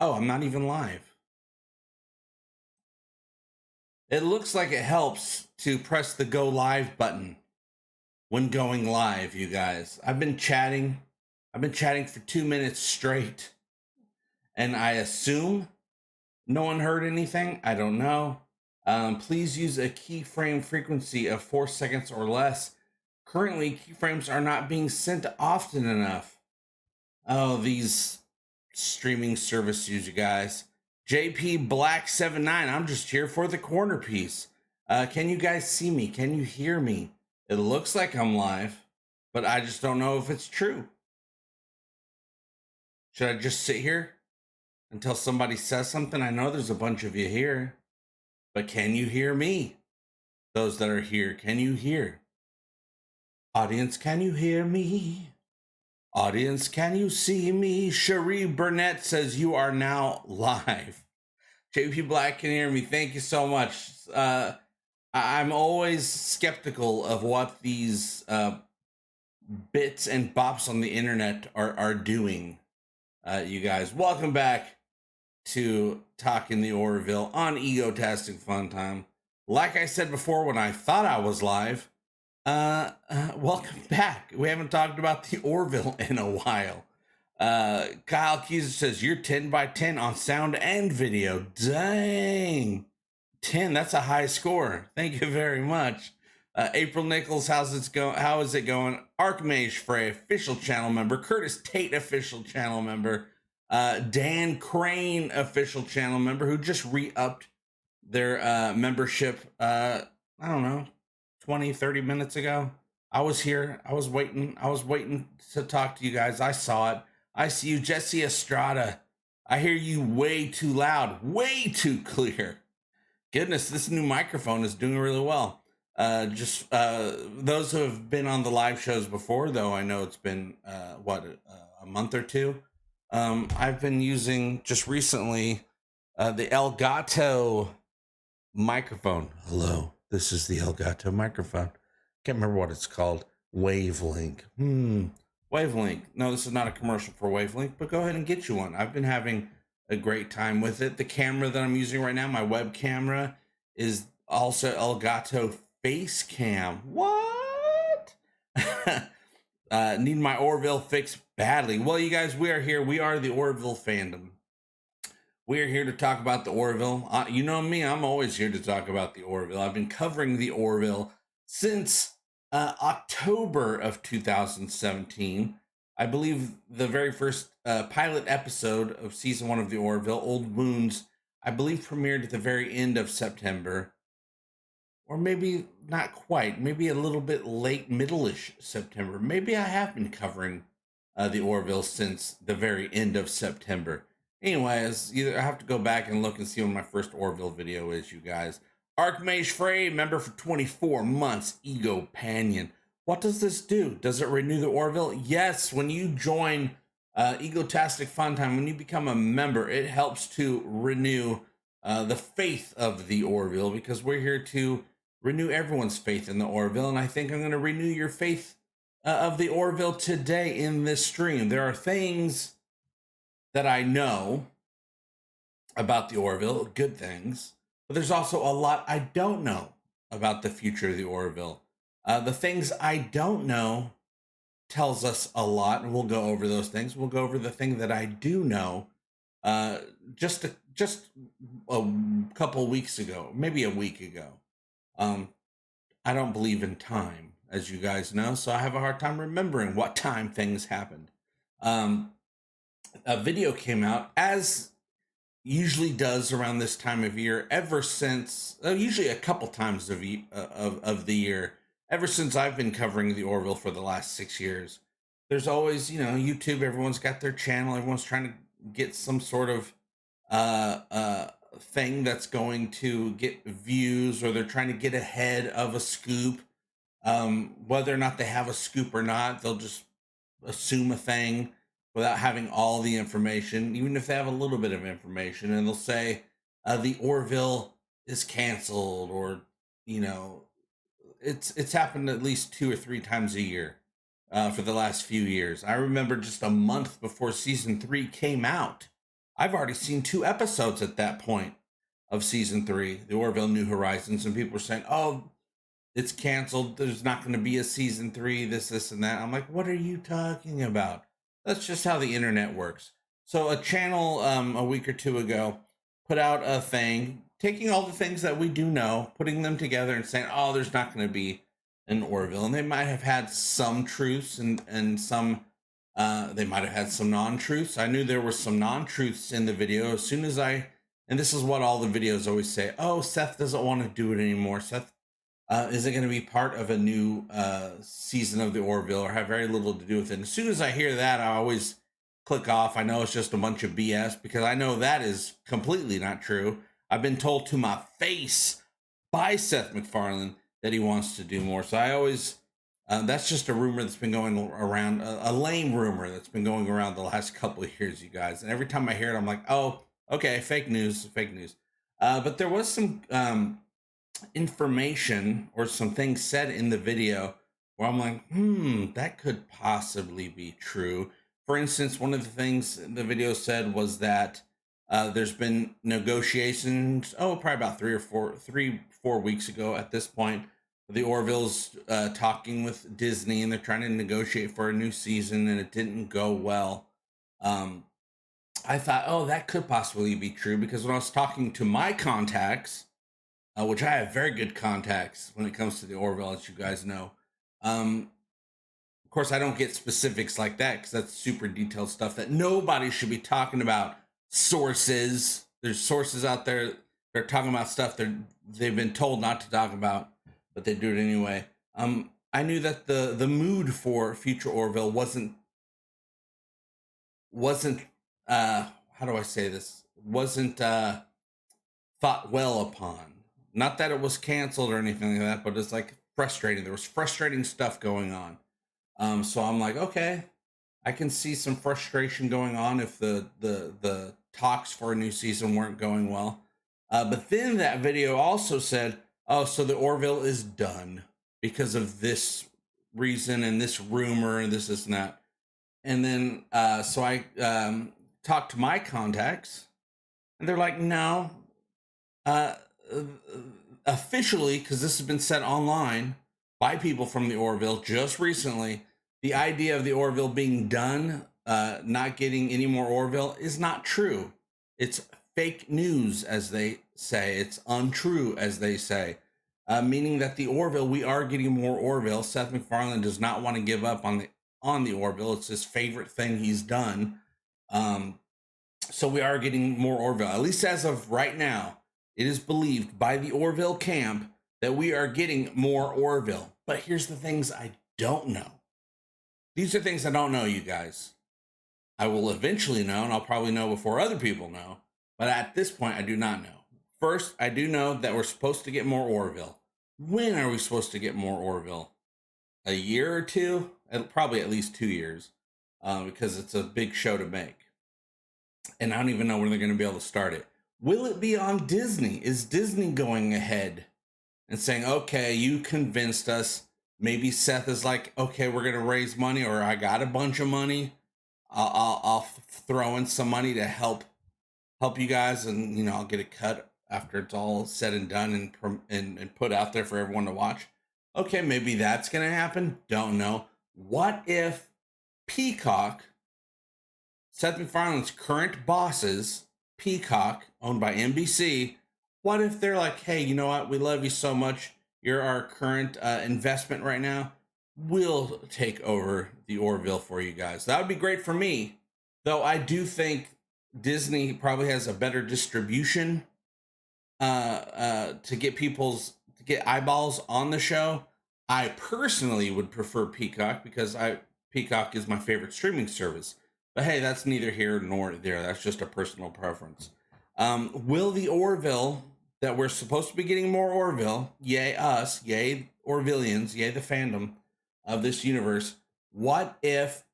Oh, I'm not even live. It looks like it helps to press the go live button when going live, you guys. I've been chatting. I've been chatting for 2 minutes straight. And I assume no one heard anything. I don't know. Please use a keyframe frequency of 4 seconds or less. Currently, keyframes are not being sent often enough. Oh, these streaming services, you guys. JP Black 79. I'm just here for the corner piece. Can you guys see me? Can you hear me? It looks like I'm live, but I just don't know if it's true. Should I just sit here until somebody says something? I know there's a bunch of you here, but can you hear me? Those that are here, can you hear? Audience, can you hear me? Audience, can you see me? Cherie Burnett says you are now live. JP Black can hear me. Thank you so much. I'm always skeptical of what these bits and bops on the internet are doing. You guys, welcome back to Talking the Orville on Egotastic FunTime. Like I said before, when I thought I was live, welcome back. We haven't talked about the Orville in a while. Kyle Keyser says you're 10 by 10 on sound and video. Dang, 10. That's a high score. Thank you very much. April Nichols, how's it going? How is it going? Archmage Frey, official channel member. Curtis Tate, official channel member. Dan Crane, official channel member, who just re-upped their membership. I don't know, 20, 30 minutes ago. I was here. I was waiting to talk to you guys. I saw it. I see you, Jesse Estrada. I hear you way too loud, way too clear. Goodness, this new microphone is doing really well. Those who have been on the live shows before, though, I know it's been a month or two. I've been using just recently the Elgato microphone. Hello, this is the Elgato microphone. Can't remember what it's called. Wavelink. Wavelink. No, this is not a commercial for Wavelink, but go ahead and get you one. I've been having a great time with it. The camera that I'm using right now, my web camera, is also Elgato face cam. What? Need my Orville fixed badly. Well, you guys, we are here. We are the Orville fandom. We are here to talk about the Orville. You know me, I'm always here to talk about the Orville. I've been covering the Orville since October of 2017. I believe the very first pilot episode of season 1 of the Orville, Old Wounds, I believe premiered at the very end of September. Or maybe not quite, maybe a little bit late, middle-ish September. Maybe I have been covering the Orville since the very end of September. Anyways, I have to go back and look and see when my first Orville video is, you guys. Archmage Frey, member for 24 months, Ego Panion. What does this do? Does it renew the Orville? Yes, when you join Egotastic FunTime, when you become a member, it helps to renew the faith of the Orville, because we're here to renew everyone's faith in the Orville, and I think I'm going to renew your faith of the Orville today in this stream. There are things that I know about the Orville, good things, but there's also a lot I don't know about the future of the Orville. The things I don't know tells us a lot, and we'll go over those things. We'll go over the thing that I do know. Just a couple weeks ago, maybe a week ago. I don't believe in time, as you guys know, so I have a hard time remembering what time things happened. A video came out, as usually does around this time of year, ever since, usually a couple times of the year, ever since I've been covering the Orville for the last 6 years. There's always, YouTube, everyone's got their channel, everyone's trying to get some sort of thing that's going to get views, or they're trying to get ahead of a scoop. Whether or not they have a scoop or not, they'll just assume a thing without having all the information, even if they have a little bit of information, and they'll say the Orville is canceled, or it's happened at least 2 or 3 times a year for the last few years. I remember just a month before season 3 came out, I've already seen 2 episodes at that point of season 3, the Orville New Horizons, and people were saying, "Oh, it's canceled. There's not going to be a season 3. This, and that." I'm like, "What are you talking about?" That's just how the internet works. So a channel a week or two ago put out a thing, taking all the things that we do know, putting them together, and saying, "Oh, there's not going to be an Orville," and they might have had some truths and some they might have had some non-truths. I knew there were some non-truths in the video as soon as and this is what all the videos always say: "Oh, Seth doesn't want to do it anymore. Seth isn't going to be part of a new season of the Orville or have very little to do with it." And as soon as I hear that, I always click off. I know it's just a bunch of BS because I know that is completely not true. I've been told to my face by Seth MacFarlane that he wants to do more. So I always, that's just a rumor that's been going around, a lame rumor that's been going around the last couple of years, you guys. And every time I hear it, I'm like, oh, okay, fake news, fake news. But there was some information or some things said in the video where I'm like, that could possibly be true. For instance, one of the things the video said was that there's been negotiations, probably about 3 or 4 weeks ago at this point. The Orville's talking with Disney and they're trying to negotiate for a new season and it didn't go well. I thought, oh, that could possibly be true because when I was talking to my contacts, which I have very good contacts when it comes to the Orville, as you guys know. Of course, I don't get specifics like that because that's super detailed stuff that nobody should be talking about. Sources. There's sources out there that are talking about stuff they've been told not to talk about, but they do it anyway. I knew that the mood for future Orville wasn't how do I say this? Wasn't thought well upon. Not that it was canceled or anything like that, but it's like frustrating. There was frustrating stuff going on. So I'm like, okay, I can see some frustration going on if the talks for a new season weren't going well. But then that video also said, oh, so the Orville is done because of this reason and this rumor and this and that. And then so I talked to my contacts and they're like, no, officially, because this has been said online by people from the Orville just recently, the idea of the Orville being done, not getting any more Orville, is not true. It's fake news, as they say. It's untrue, as they say. Meaning that the Orville, we are getting more Orville. Seth MacFarlane does not want to give up on the Orville. It's his favorite thing he's done. So we are getting more Orville. At least as of right now, it is believed by the Orville camp that we are getting more Orville. But here's the things I don't know. These are things I don't know, you guys. I will eventually know, and I'll probably know before other people know. But at this point, I do not know. First, I do know that we're supposed to get more Orville. When are we supposed to get more Orville? A year or two? Probably at least 2 years, because it's a big show to make. And I don't even know when they're going to be able to start it. Will it be on Disney? Is Disney going ahead and saying, okay, you convinced us? Maybe Seth is like, okay, we're going to raise money, or I got a bunch of money. I'll throw in some money to help you guys, and I'll get a cut after it's all said and done and put out there for everyone to watch. Okay, maybe that's going to happen. Don't know. What if Peacock, Seth MacFarlane's current bosses, Peacock, owned by NBC, what if they're like, hey, you know what? We love you so much. You're our current investment right now. We'll take over the Orville for you guys. That would be great for me. Though I do think Disney probably has a better distribution to get eyeballs on the show. I personally would prefer Peacock because Peacock is my favorite streaming service. But hey, that's neither here nor there. That's just a personal preference. Will the Orville that we're supposed to be getting more Orville, yay us, yay Orvillians, yay the fandom of this universe, what if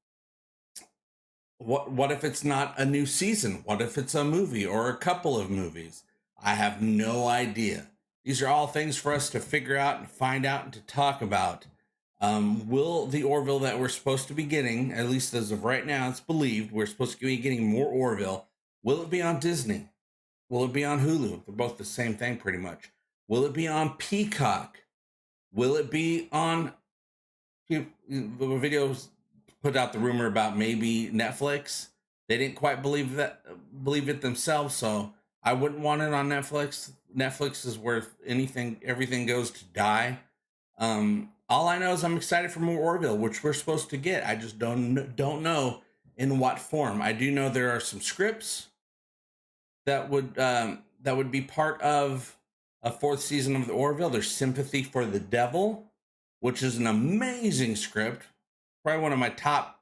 it's not a new season? What if it's a movie or a couple of movies? I have no idea. These are all things for us to figure out and find out and to talk about. Will the Orville that we're supposed to be getting, at least as of right now, it's believed we're supposed to be getting more Orville. Will it be on Disney? Will it be on Hulu? They're both the same thing pretty much. Will it be on Peacock? Will it be on the videos put out the rumor about maybe Netflix? They didn't quite believe it themselves, so I wouldn't want it on Netflix. Netflix is where everything goes to die. All I know is I'm excited for more Orville, which we're supposed to get. I just don't know in what form. I do know there are some scripts that would be part of a fourth season of the Orville. There's Sympathy for the Devil, which is an amazing script, probably one of my top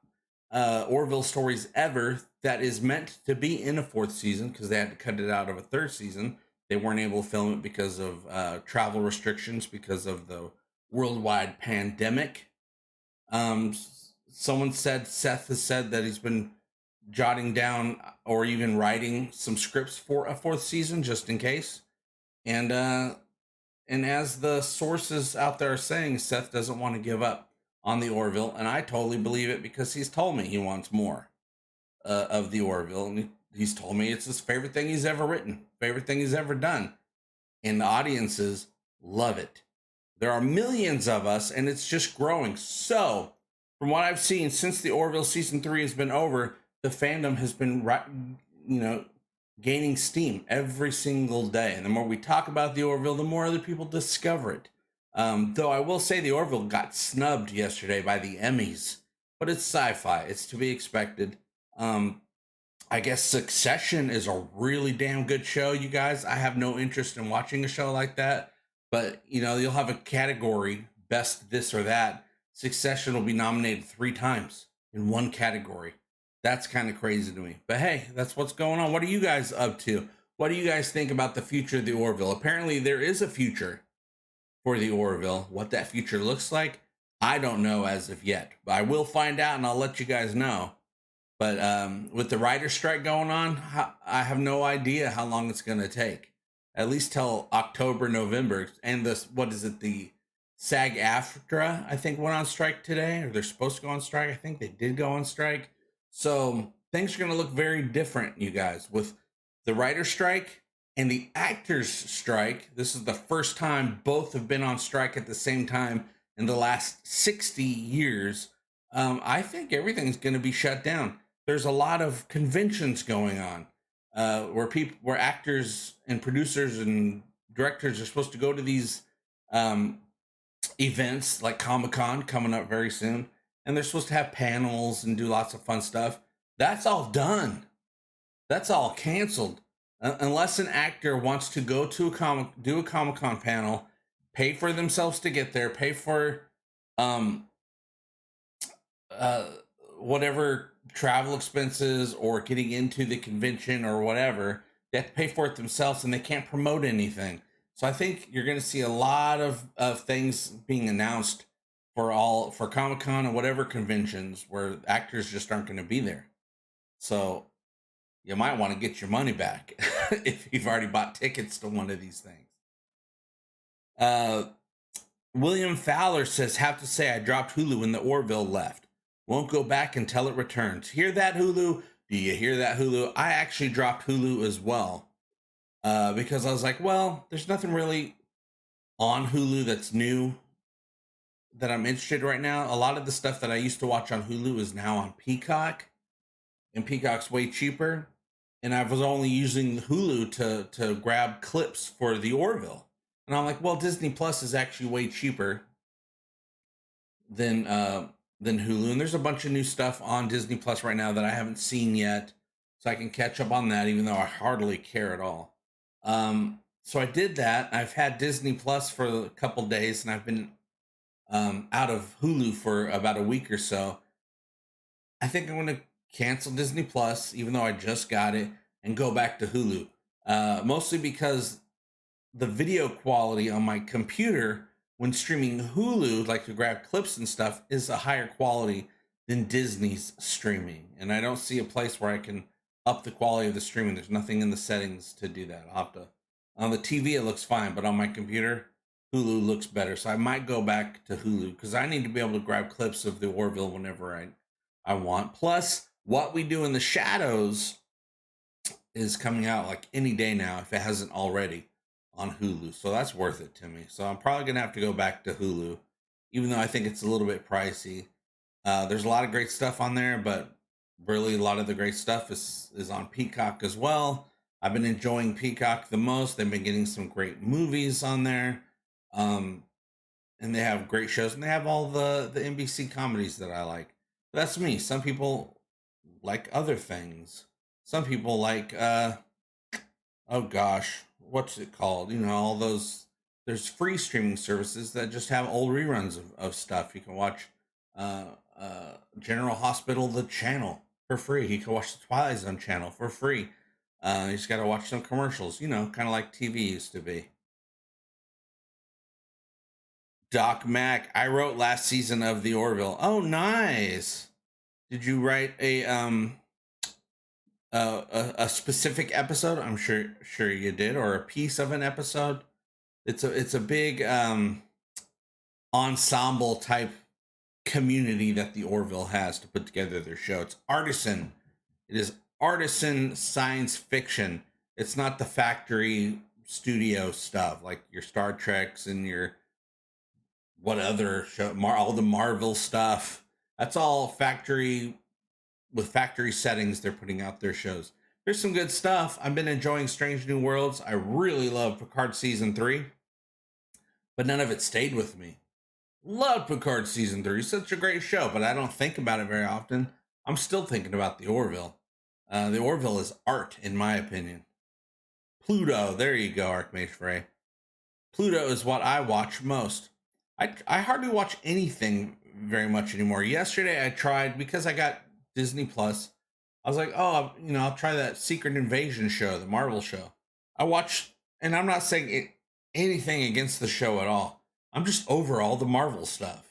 Orville stories ever, that is meant to be in a fourth season because they had to cut it out of a third season. They weren't able to film it because of travel restrictions, because of the worldwide pandemic. Someone said, Seth has said that he's been jotting down or even writing some scripts for a fourth season just in case. And as the sources out there are saying, Seth doesn't want to give up on the Orville, and I totally believe it because he's told me he wants more of the Orville, and he's told me it's his favorite thing he's ever written, favorite thing he's ever done, and the audiences love it. There are millions of us, and it's just growing. So, from what I've seen since the Orville season 3 has been over, the fandom has been, gaining steam every single day. And the more we talk about the Orville, the more other people discover it. Though I will say the Orville got snubbed yesterday by the Emmys, but it's sci-fi. It's to be expected. I guess Succession is a really damn good show, you guys. I have no interest in watching a show like that, but you'll have a category, best this or that. Succession will be nominated 3 times in one category. That's kind of crazy to me. But hey, that's what's going on. What are you guys up to? What do you guys think about the future of the Orville? Apparently there is a future for the Orville. What that future looks like, I don't know as of yet. But I will find out and I'll let you guys know. But with the writer's strike going on, I have no idea how long it's going to take. At least till October, November. And the SAG-AFTRA, I think, went on strike today. Or they're supposed to go on strike. I think they did go on strike. So things are going to look very different, you guys, with the writer's strike and the actors' strike. This is the first time both have been on strike at the same time in the last 60 years. I think everything's going to be shut down. There's a lot of conventions going on where actors and producers and directors are supposed to go to these events like Comic-Con coming up very soon. And they're supposed to have panels and do lots of fun stuff. That's all done. That's all canceled. Unless an actor wants to go to do a Comic-Con panel, pay for themselves to get there, pay for whatever travel expenses or getting into the convention or whatever, they have to pay for it themselves and they can't promote anything. So I think you're going to see a lot of things being announced for Comic-Con and whatever conventions where actors just aren't going to be there. So you might want to get your money back if you've already bought tickets to one of these things. William Fowler says, have to say I dropped Hulu when the Orville left. Won't go back until it returns. Hear that, Hulu? Do you hear that, Hulu? I actually dropped Hulu as well because I was like, well, there's nothing really on Hulu that's new that I'm interested right now. A lot of the stuff that I used to watch on Hulu is now on Peacock, and Peacock's way cheaper. And I was only using Hulu to grab clips for the Orville. And I'm like, well, Disney Plus is actually way cheaper than Hulu. And there's a bunch of new stuff on Disney Plus right now that I haven't seen yet, so I can catch up on that, even though I hardly care at all. So I did that. I've had Disney Plus for a couple days, and I've been out of Hulu for about a week or so. I think I'm going to cancel Disney Plus, even though I just got it, and go back to Hulu. Mostly because the video quality on my computer when streaming Hulu, like to grab clips and stuff, is a higher quality than Disney's streaming. And I don't see a place where I can up the quality of the streaming. There's nothing in the settings to do that. I'll have to, on the TV, it looks fine, but on my computer, Hulu looks better. So I might go back to Hulu because I need to be able to grab clips of the Orville whenever I want. Plus, What We Do in the Shadows is coming out like any day now if it hasn't already on Hulu. So that's worth it to me. So I'm probably gonna have to go back to Hulu, even though I think it's a little bit pricey. There's a lot of great stuff on there, but really a lot of the great stuff is on Peacock as well. I've been enjoying Peacock the most. They've been getting some great movies on there. Um, and they have great shows, and they have all the NBC comedies that I like. That's me. Some people like other things. Some people like oh gosh, what's it called? You know, all those, there's free streaming services that just have old reruns of stuff. You can watch uh General Hospital the channel for free. You can watch the Twilight Zone channel for free. You just gotta watch some commercials, you know, kind of like TV used to be. Doc Mac, I wrote last season of the Orville. Oh, nice. Did you write a specific episode? I'm sure you did, or a piece of an episode. It's a big ensemble type community that the Orville has to put together their show. It's artisan. It is artisan science fiction. It's not the factory studio stuff like your Star Treks and your what other show, all the Marvel stuff. That's all factory, with factory settings. They're putting out their shows. There's some good stuff. I've been enjoying Strange New Worlds. I really love Picard season 3, but none of it stayed with me. Love Picard season 3. Such a great show, but I don't think about it very often. I'm still thinking about the Orville. The Orville is art, in my opinion. Pluto, there you go, Archmage Frey. Pluto is what I watch most. I hardly watch anything very much anymore. Yesterday I tried, because I got Disney Plus. I was like, oh, you know, I'll try that Secret Invasion show, the Marvel show. I watched, and I'm not saying anything against the show at all. I'm just over all the Marvel stuff.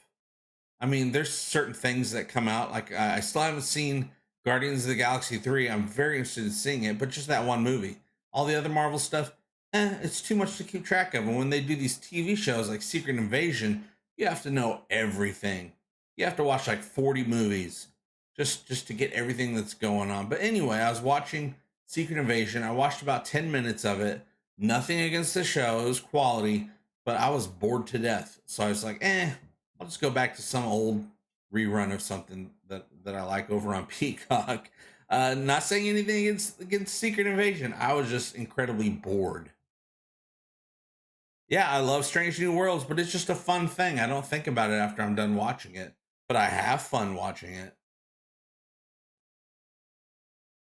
I mean, there's certain things that come out. Like I still haven't seen Guardians of the Galaxy 3. I'm very interested in seeing it, but just that one movie. All the other Marvel stuff, it's too much to keep track of. And when they do these TV shows like Secret Invasion, you have to know everything. You have to watch like 40 movies just to get everything that's going on. But anyway, I was watching Secret Invasion. I watched about 10 minutes of it. Nothing against the show. It was quality, but I was bored to death. So I was like, I'll just go back to some old rerun of something that I like over on Peacock. Not saying anything against Secret Invasion. I was just incredibly bored. Yeah, I love Strange New Worlds, but it's just a fun thing. I don't think about it after I'm done watching it, but I have fun watching it.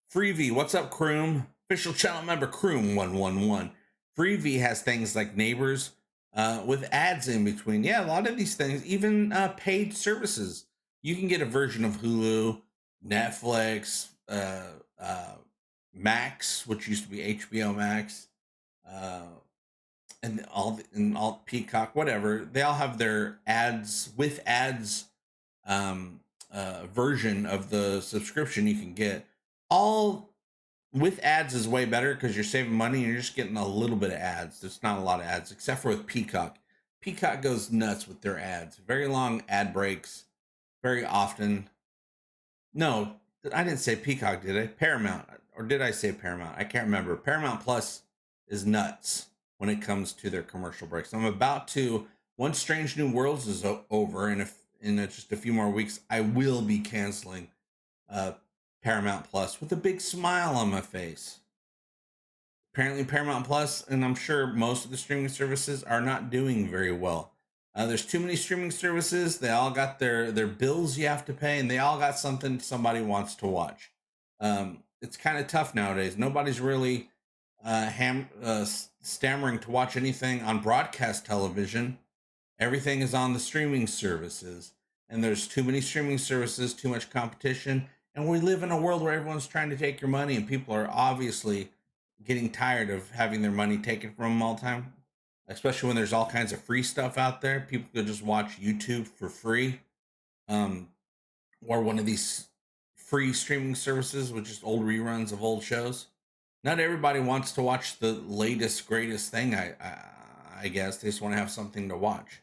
Freevee, what's up, Kroom? Official channel member Kroom111. Freevee has things like Neighbors with ads in between. Yeah, a lot of these things, even paid services. You can get a version of Hulu, Netflix, Max, which used to be HBO Max, and all Peacock, whatever. They all have their ads with ads version of the subscription you can get. All with ads is way better because you're saving money and you're just getting a little bit of ads. There's not a lot of ads except for with Peacock. Peacock goes nuts with their ads. Very long ad breaks, very often. No, I didn't say Peacock, did I? Paramount, or did I say Paramount? I can't remember. Paramount Plus is nuts when it comes to their commercial breaks. I'm about to, once Strange New Worlds is over, and if in just a few more weeks, I will be canceling Paramount Plus with a big smile on my face. Apparently Paramount Plus, and I'm sure most of the streaming services, are not doing very well. There's too many streaming services. They all got their bills you have to pay, and they all got something somebody wants to watch. It's kind of tough nowadays. Nobody's really stammering to watch anything on broadcast television. Everything is on the streaming services, and there's too many streaming services, too much competition, and we live in a world where everyone's trying to take your money, and people are obviously getting tired of having their money taken from them all the time, especially when there's all kinds of free stuff out there. People could just watch YouTube for free, or one of these free streaming services with just old reruns of old shows. Not everybody wants to watch the latest, greatest thing. I guess they just want to have something to watch.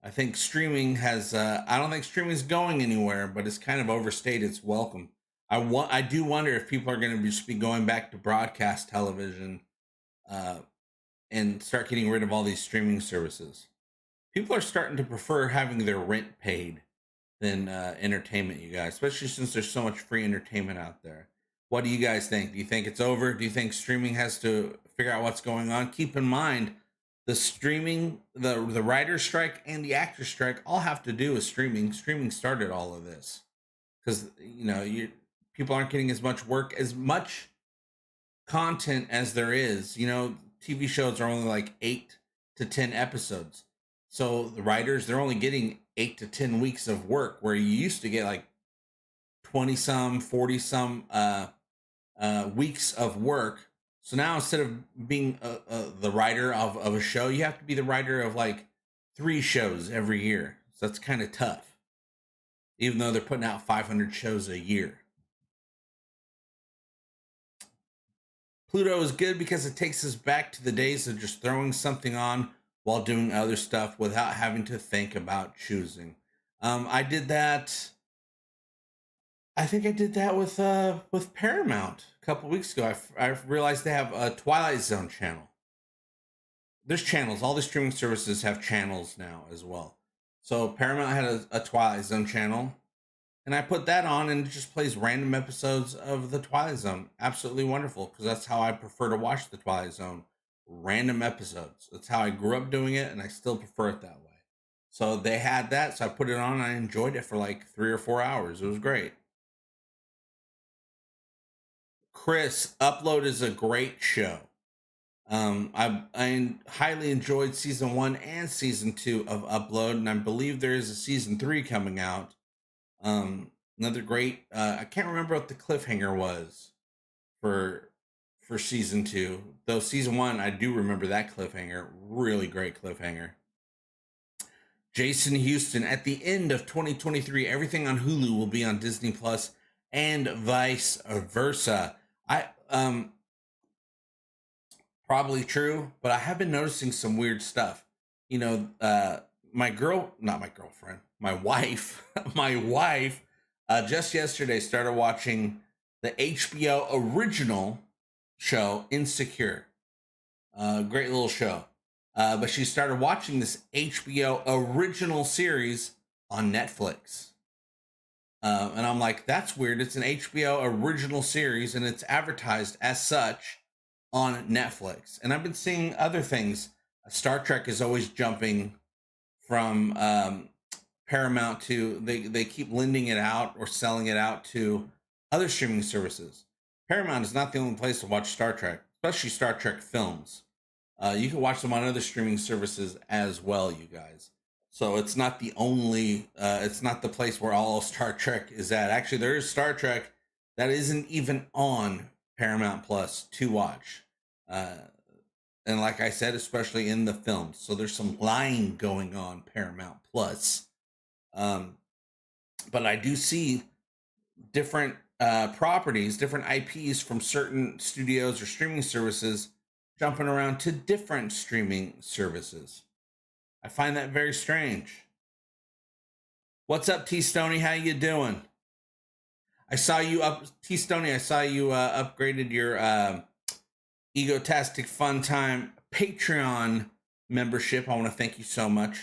I think streaming has, I don't think streaming is going anywhere, but it's kind of overstayed its welcome. I do wonder if people are going to just be going back to broadcast television, uh, and start getting rid of all these streaming services. People are starting to prefer having their rent paid than entertainment, you guys, especially since there's so much free entertainment out there. What do you guys think? Do you think it's over? Do you think streaming has to figure out what's going on? Keep in mind, the writer's strike and the actor's strike all have to do with streaming. Streaming started all of this because people aren't getting as much content as there is. TV shows are only like 8 to 10 episodes. So the writers, they're only getting 8 to 10 weeks of work, where you used to get like 20 some, 40 some weeks of work. So now instead of being the writer of a show, you have to be the writer of like 3 shows every year. So that's kind of tough, even though they're putting out 500 shows a year. Pluto is good because it takes us back to the days of just throwing something on while doing other stuff without having to think about choosing. I did that. I think I did that with Paramount a couple weeks ago. I realized they have a Twilight Zone channel. There's channels. All the streaming services have channels now as well. So Paramount had a Twilight Zone channel, and I put that on, and it just plays random episodes of the Twilight Zone. Absolutely wonderful, because that's how I prefer to watch the Twilight Zone. Random episodes. That's how I grew up doing it, and I still prefer it that way. So they had that, so I put it on, and I enjoyed it for like 3 or 4 hours. It was great. Chris, Upload is a great show. I highly enjoyed season 1 and season 2 of Upload, and I believe there is a season 3 coming out. Another great. I can't remember what the cliffhanger was for season 2. Though season 1, I do remember that cliffhanger. Really great cliffhanger. Jason Houston, at the end of 2023, everything on Hulu will be on Disney Plus, and vice versa. Probably true, but I have been noticing some weird stuff. My wife, just yesterday started watching the HBO original show Insecure. Great little show. But she started watching this HBO original series on Netflix. And I'm like, that's weird. It's an HBO original series, and it's advertised as such on Netflix. And I've been seeing other things. Star Trek is always jumping from Paramount to, they keep lending it out or selling it out to other streaming services. Paramount is not the only place to watch Star Trek, especially Star Trek films. You can watch them on other streaming services as well, you guys. So it's not the only, it's not the place where all Star Trek is at. Actually, there is Star Trek that isn't even on Paramount Plus to watch. And like I said, especially in the films. So there's some lying going on Paramount Plus. But I do see different properties, different IPs from certain studios or streaming services jumping around to different streaming services. I find that very strange. What's up, T Stoney? How you doing? I saw you up, T Stoney. I saw you upgraded your Egotastic FunTime Patreon membership. I want to thank you so much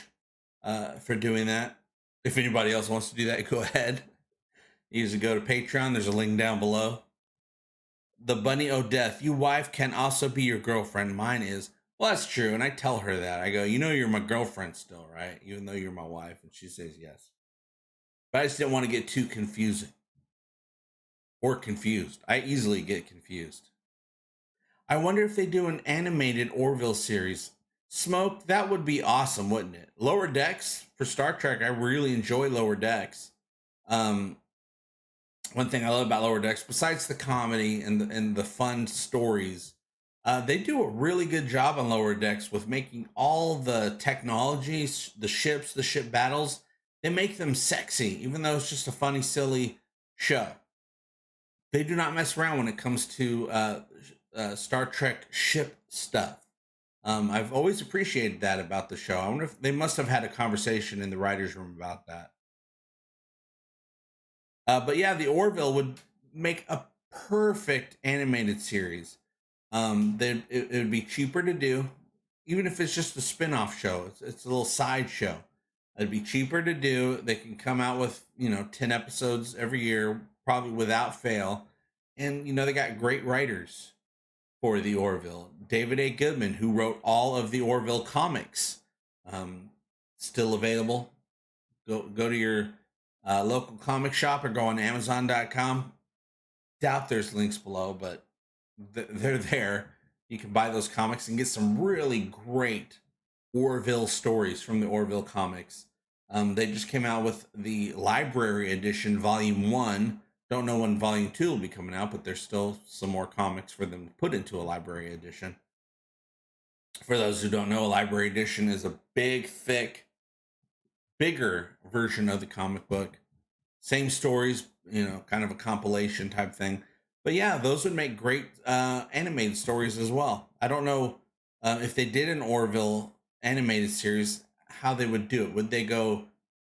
for doing that. If anybody else wants to do that, go ahead. You just go to Patreon. There's a link down below. The Bunny O'Death. Your wife can also be your girlfriend. Mine is. Well, that's true. And I tell her that. I go, you're my girlfriend still, right? Even though you're my wife. And she says yes. But I just didn't want to get too confusing. Or confused. I easily get confused. I wonder if they do an animated Orville series. Smoke, that would be awesome, wouldn't it? Lower Decks for Star Trek. I really enjoy Lower Decks. One thing I love about Lower Decks, besides the comedy and the fun stories, they do a really good job on Lower Decks with making all the technologies, the ships, the ship battles, they make them sexy, even though it's just a funny, silly show. They do not mess around when it comes to Star Trek ship stuff. I've always appreciated that about the show. I wonder if they must have had a conversation in the writer's room about that. But yeah, the Orville make a perfect animated series. It would be cheaper to do, even if it's just a spin-off show. It's a little side show. It'd be cheaper to do. They can come out with 10 episodes every year, probably without fail. And they got great writers for the Orville. David A. Goodman, who wrote all of the Orville comics, still available. Go to your local comic shop or go on Amazon.com. Doubt there's links below, but they're there. You can buy those comics and get some really great Orville stories from the Orville comics. They just came out with the library edition, Volume 1. Don't know when Volume 2 will be coming out, but there's still some more comics for them to put into a library edition. For those who don't know, a library edition is a big, thick, bigger version of the comic book. Same stories, kind of a compilation type thing. But yeah, those would make great animated stories as well. I don't know if they did an Orville animated series, how they would do it. Would they go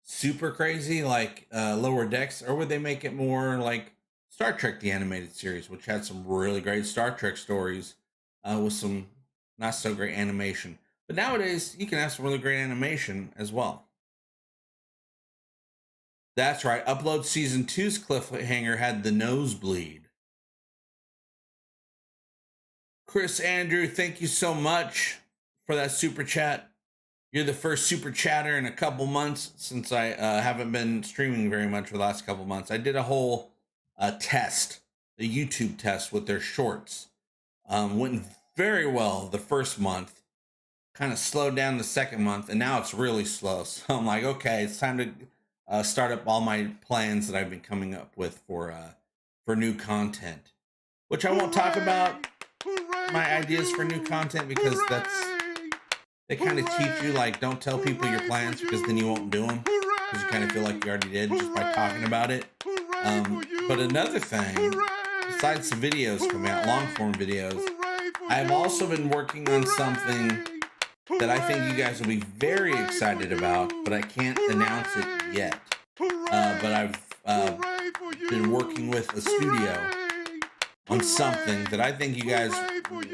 super crazy like Lower Decks, or would they make it more like Star Trek the animated series, which had some really great Star Trek stories with some not so great animation? But nowadays you can have some really great animation as well. That's right, Upload Season 2's cliffhanger had the nosebleed. Chris Andrew, thank you so much for that super chat. You're the first super chatter in a couple months, since I haven't been streaming very much for the last couple months. I did a whole test, a YouTube test with their shorts. Went very well the first month, kind of slowed down the second month, and now it's really slow. So I'm like, okay, it's time to start up all my plans that I've been coming up with for new content, which I won't talk about my ideas for new content, because they kind of teach you, like, don't tell people your plans, because then you won't do them, because you kind of feel like you already did just by talking about it. But another thing, besides the videos coming out, long form videos, I've also been working on something that I think you guys will be very excited about, but I can't announce it yet. But I've been working with a studio on something that I think you guys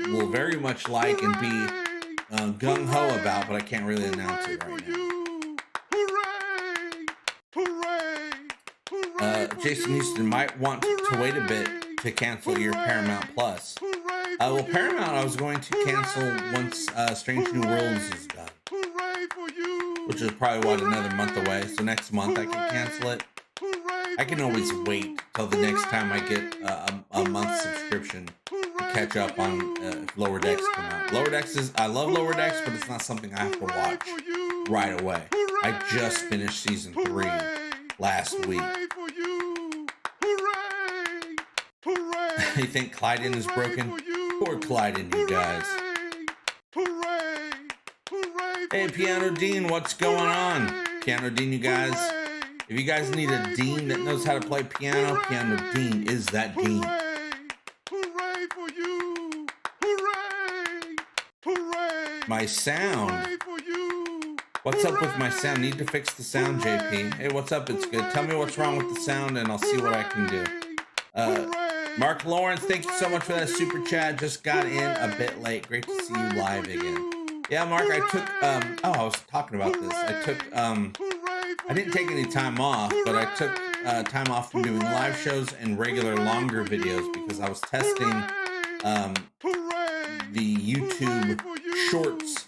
will very much like and be gung-ho about, but I can't really announce it right now. Jason Houston might want to wait a bit to cancel your Paramount Plus. Well, Paramount I was going to cancel once Strange New Worlds is done, which is probably, another month away. So next month I can cancel it. I can always wait till the next time I get a month subscription to catch up on if Lower Decks come out. I love Lower Decks, but it's not something I have to watch right away. I just finished season 3 last week. You think Clyden is broken? Poor Clyden, you guys. Hey, Piano Dean, what's going on? Piano Dean, you guys. If you guys need a Dean that knows how to play piano, Piano Dean is that Dean. My sound. What's up with my sound? Need to fix the sound, JP. Hey, what's up? It's good. Tell me what's wrong with the sound and I'll see what I can do. Mark Lawrence, thank you so much for that super chat. Just got in a bit late. Great to see you live again. Yeah, Mark, I took, I was talking about this. I didn't take any time off, but I took time off from doing live shows and regular longer videos because I was testing the YouTube Shorts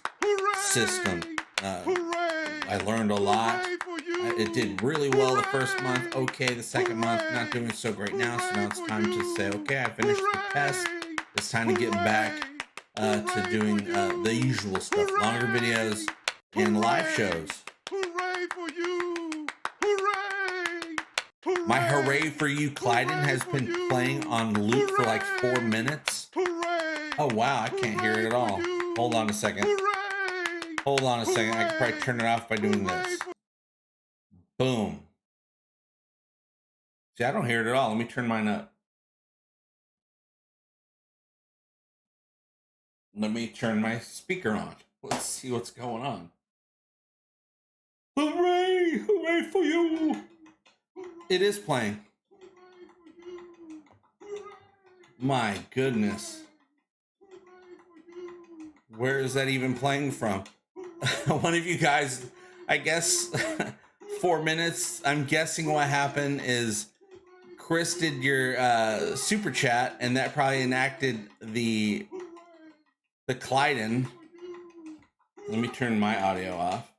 system. I learned a lot. It did really well the first month. Okay, the second month, not doing so great now. So now it's time to say, okay, I finished the test. It's time to get back to doing the usual stuff, longer videos and live shows. My Hooray For You, Clyden, has been playing on loop for like 4 minutes. Oh, wow, I can't hear it at all. Hold on a second. Hold on a second. I can probably turn it off by doing this. Boom. See, I don't hear it at all. Let me turn mine up. Let me turn my speaker on. Let's see what's going on. Hooray! Hooray for you! It is playing. My goodness. Where is that even playing from? One of you guys, I guess, 4 minutes. I'm guessing what happened is Chris did your super chat, and that probably enacted the Clyden. Let me turn my audio off.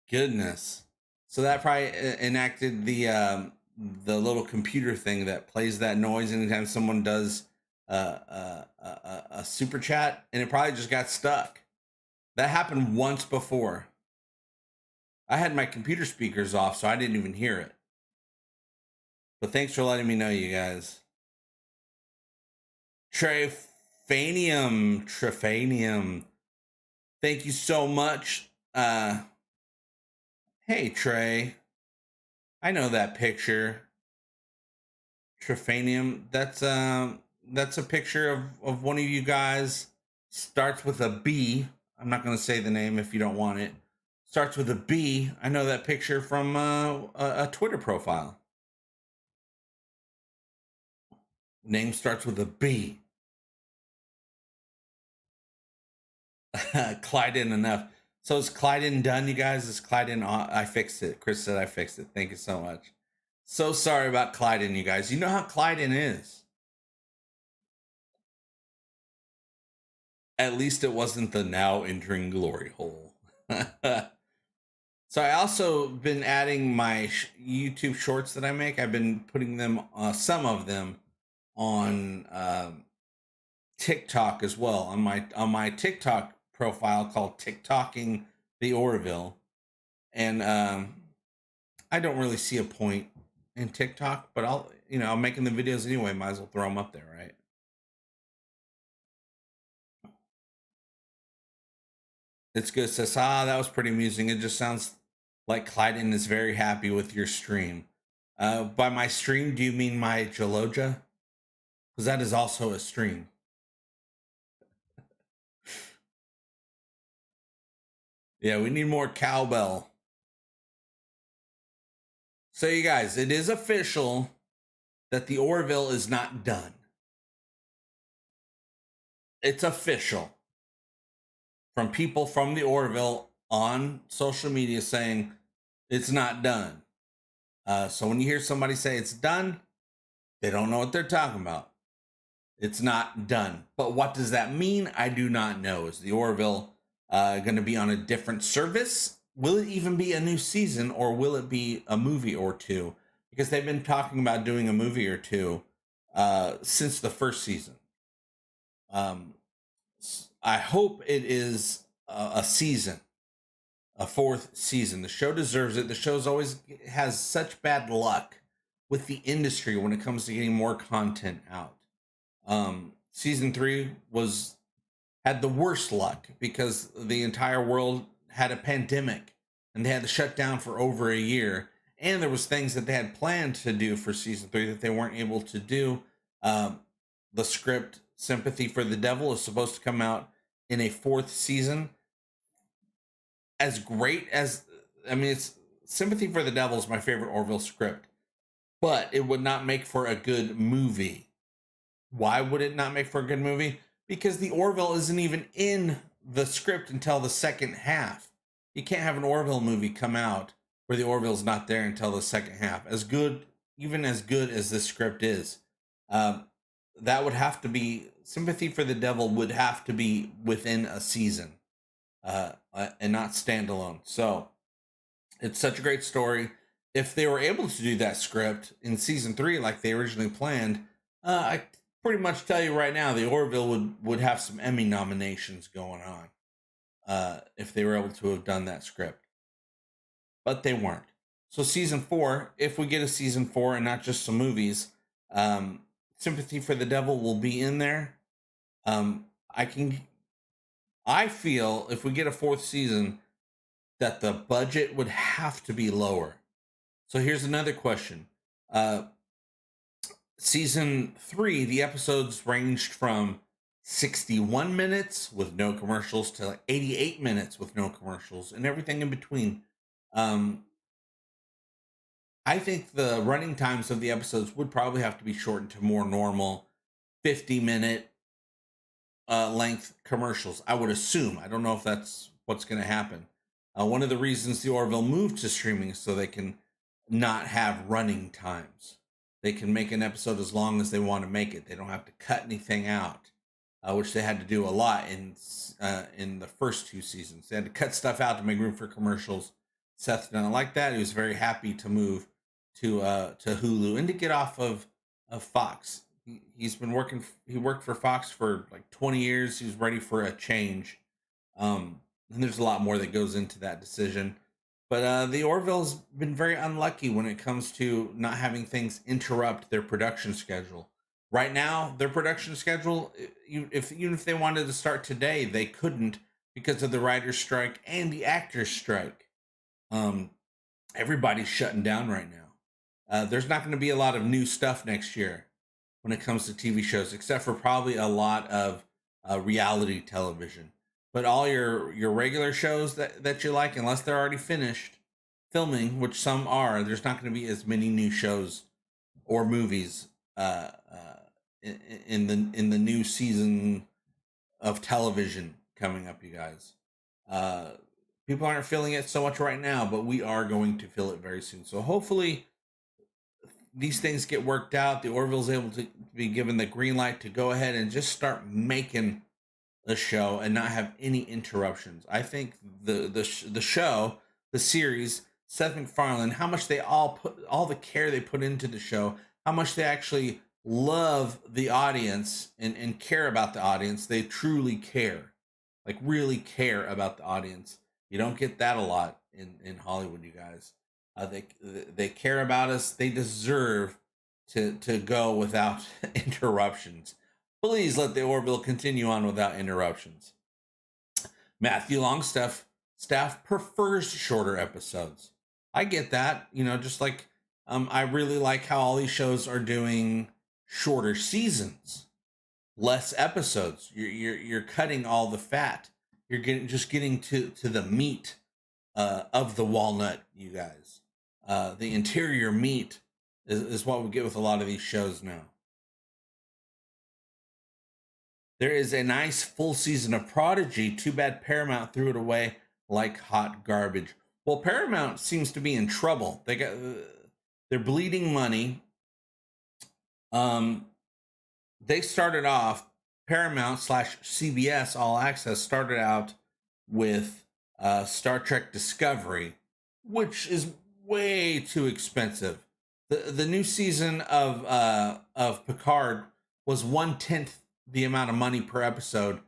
Goodness. So that probably enacted the little computer thing that plays that noise anytime someone does a super chat, and it probably just got stuck. That happened once before. I had my computer speakers off, so I didn't even hear it. But thanks for letting me know, you guys. Trefanium. Thank you so much. Hey, Trey. I know that picture. Trefanium. That's a picture of one of you guys. Starts with a B. I'm not going to say the name if you don't want it. Starts with a B. I know that picture from a Twitter profile. Name starts with a B. Clyden enough. So is Clyden done, you guys? Is Clyden on? I fixed it. Chris said I fixed it. Thank you so much. So sorry about Clyden, you guys. You know how Clyden is. At least it wasn't the now entering glory hole. So I also been adding my YouTube shorts that I make. I've been putting them, some of them, on TikTok as well. On my TikTok profile called TikToking the Orville, and I don't really see a point in TikTok, but I'm making the videos anyway. Might as well throw them up there, right? It's good. Says, that was pretty amusing. It just sounds like Clyden is very happy with your stream. By my stream, do you mean my Jaloja? Because that is also a stream. Yeah, we need more cowbell. So you guys, it is official that the Orville is not done. It's official. From people from the Orville on social media saying it's not done. So when you hear somebody say it's done, they don't know what they're talking about. It's not done. But what does that mean? I do not know. Is the Orville going to be on a different service? Will it even be a new season, or will it be a movie or two? Because they've been talking about doing a movie or two since the first season. I hope it is a season, a fourth season. The show deserves it. The show's always has such bad luck with the industry when it comes to getting more content out. Season 3 had the worst luck because the entire world had a pandemic and they had to shut down for over a year. And there was things that they had planned to do for season 3 that they weren't able to do. The script Sympathy for the Devil is supposed to come out in a fourth season. As great as, it's Sympathy for the Devil is my favorite Orville script, but it would not make for a good movie. Why would it not make for a good movie? Because the Orville isn't even in the script until the second half. You can't have an Orville movie come out where the Orville's not there until the second half. Even as good as this script is, that would have to be, Sympathy for the Devil would have to be within a season and not standalone. So it's such a great story. If they were able to do that script in season 3 like they originally planned, I pretty much tell you right now, the Orville would have some Emmy nominations going on if they were able to have done that script. But they weren't. So season 4, if we get a season 4 and not just some movies, Sympathy for the Devil will be in there. I feel if we get a fourth season that the budget would have to be lower. So here's another question. Season 3, the episodes ranged from 61 minutes with no commercials to like 88 minutes with no commercials and everything in between. I think the running times of the episodes would probably have to be shortened to more normal 50-minute length commercials. I would assume. I don't know if that's what's going to happen. One of the reasons the Orville moved to streaming is so they can not have running times. They can make an episode as long as they want to make it. They don't have to cut anything out, which they had to do a lot in the first 2 seasons. They had to cut stuff out to make room for commercials. Seth didn't like that. He was very happy to move to Hulu and to get off of Fox. He's been working. He worked for Fox for like 20 years. He was ready for a change. And there's a lot more that goes into that decision. But the Orville's been very unlucky when it comes to not having things interrupt their production schedule. Right now, their production schedule, even if they wanted to start today, they couldn't because of the writer's strike and the actor's strike. Everybody's shutting down right now. There's not going to be a lot of new stuff next year when it comes to TV shows, except for probably a lot of reality television. But all your regular shows that you like, unless they're already finished filming, which some are, there's not going to be as many new shows or movies in the new season of television coming up, you guys. People aren't feeling it so much right now, but we are going to feel it very soon. So hopefully these things get worked out. The Orville's able to be given the green light to go ahead and just start making the show and not have any interruptions. I think the show, the series, Seth MacFarlane, how much they all the care they put into the show, how much they actually love the audience and care about the audience. They truly care, like really care about the audience. You don't get that a lot in Hollywood, you guys. They care about us. They deserve to go without interruptions. Please let the Orville continue on without interruptions. Matthew Longstaff staff prefers shorter episodes. I get that, just like I really like how all these shows are doing shorter seasons, less episodes. You're cutting all the fat. You're getting to the meat of the walnut, you guys. The interior meat is what we get with a lot of these shows now. There is a nice full season of Prodigy. Too bad Paramount threw it away like hot garbage. Well, Paramount seems to be in trouble. They're bleeding money. They started off, Paramount / CBS All Access started out with Star Trek Discovery, which is way too expensive. The new season of Picard was 1/10 the amount of money per episode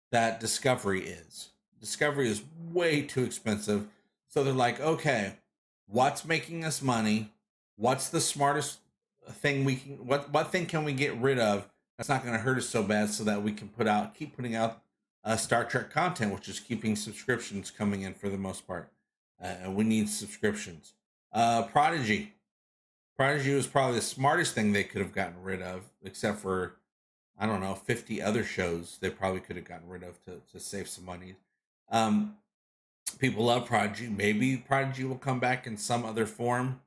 that Discovery is. Discovery is way too expensive. So they're like, okay, what's making us money? What's the smartest thing we can, what thing can we get rid of that's not going to hurt us so bad so that we can keep putting out Star Trek content, which is keeping subscriptions coming in for the most part. We need subscriptions. Prodigy was probably the smartest thing they could have gotten rid of, except for, I don't know, 50 other shows they probably could have gotten rid of to save some money. People love Prodigy. Maybe Prodigy will come back in some other form.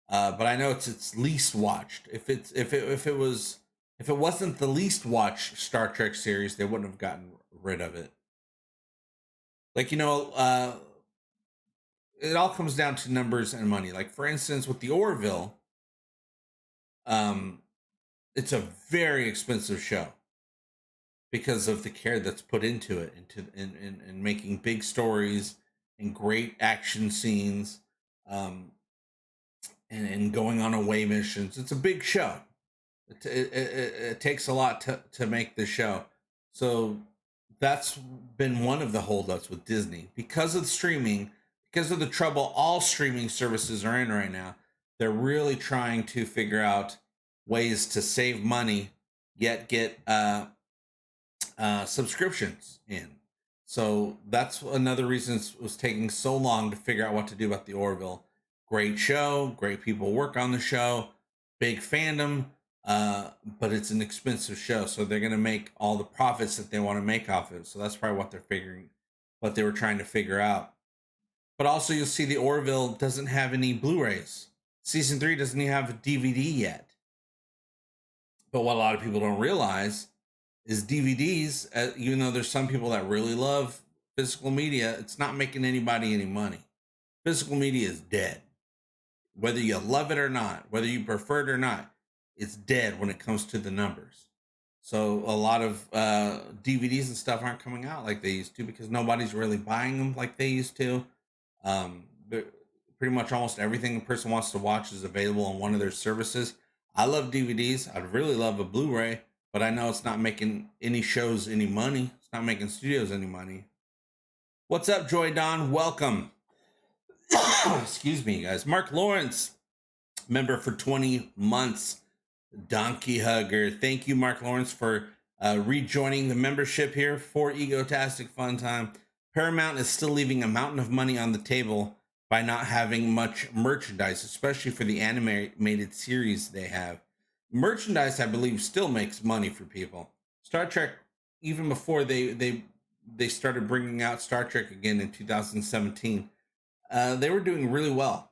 But I know it's least watched. If it wasn't the least watched Star Trek series, they wouldn't have gotten rid of it. Like, it all comes down to numbers and money. Like, for instance, with the Orville, it's a very expensive show because of the care that's put into it, in making big stories and great action scenes, and going on away missions. It's a big show. It takes a lot to make the show. So that's been one of the holdups with Disney. Because of streaming, because of the trouble all streaming services are in right now, they're really trying to figure out ways to save money, yet get subscriptions in. So that's another reason it was taking so long to figure out what to do about the Orville. Great show, great people work on the show, big fandom, but it's an expensive show, so they're going to make all the profits that they want to make off it. So that's probably what they were trying to figure out. But also, you'll see the Orville doesn't have any Blu-rays. Season 3 doesn't even have a DVD yet. But what a lot of people don't realize is DVDs, even though there's some people that really love physical media, it's not making anybody any money. Physical media is dead. Whether you love it or not, whether you prefer it or not, it's dead when it comes to the numbers. So a lot of DVDs and stuff aren't coming out like they used to because nobody's really buying them like they used to. Pretty much almost everything a person wants to watch is available on one of their services. I love DVDs. I'd really love a Blu-ray, but I know it's not making any shows any money. It's not making studios any money. What's up, Joy Don? Welcome. Excuse me, guys. Mark Lawrence, member for 20 months. Donkey Hugger. Thank you, Mark Lawrence, for rejoining the membership here for Egotastic FunTime. Paramount is still leaving a mountain of money on the table by not having much merchandise, especially for the animated series they have. Merchandise, I believe, still makes money for people. Star Trek, even before they started bringing out Star Trek again in 2017, they were doing really well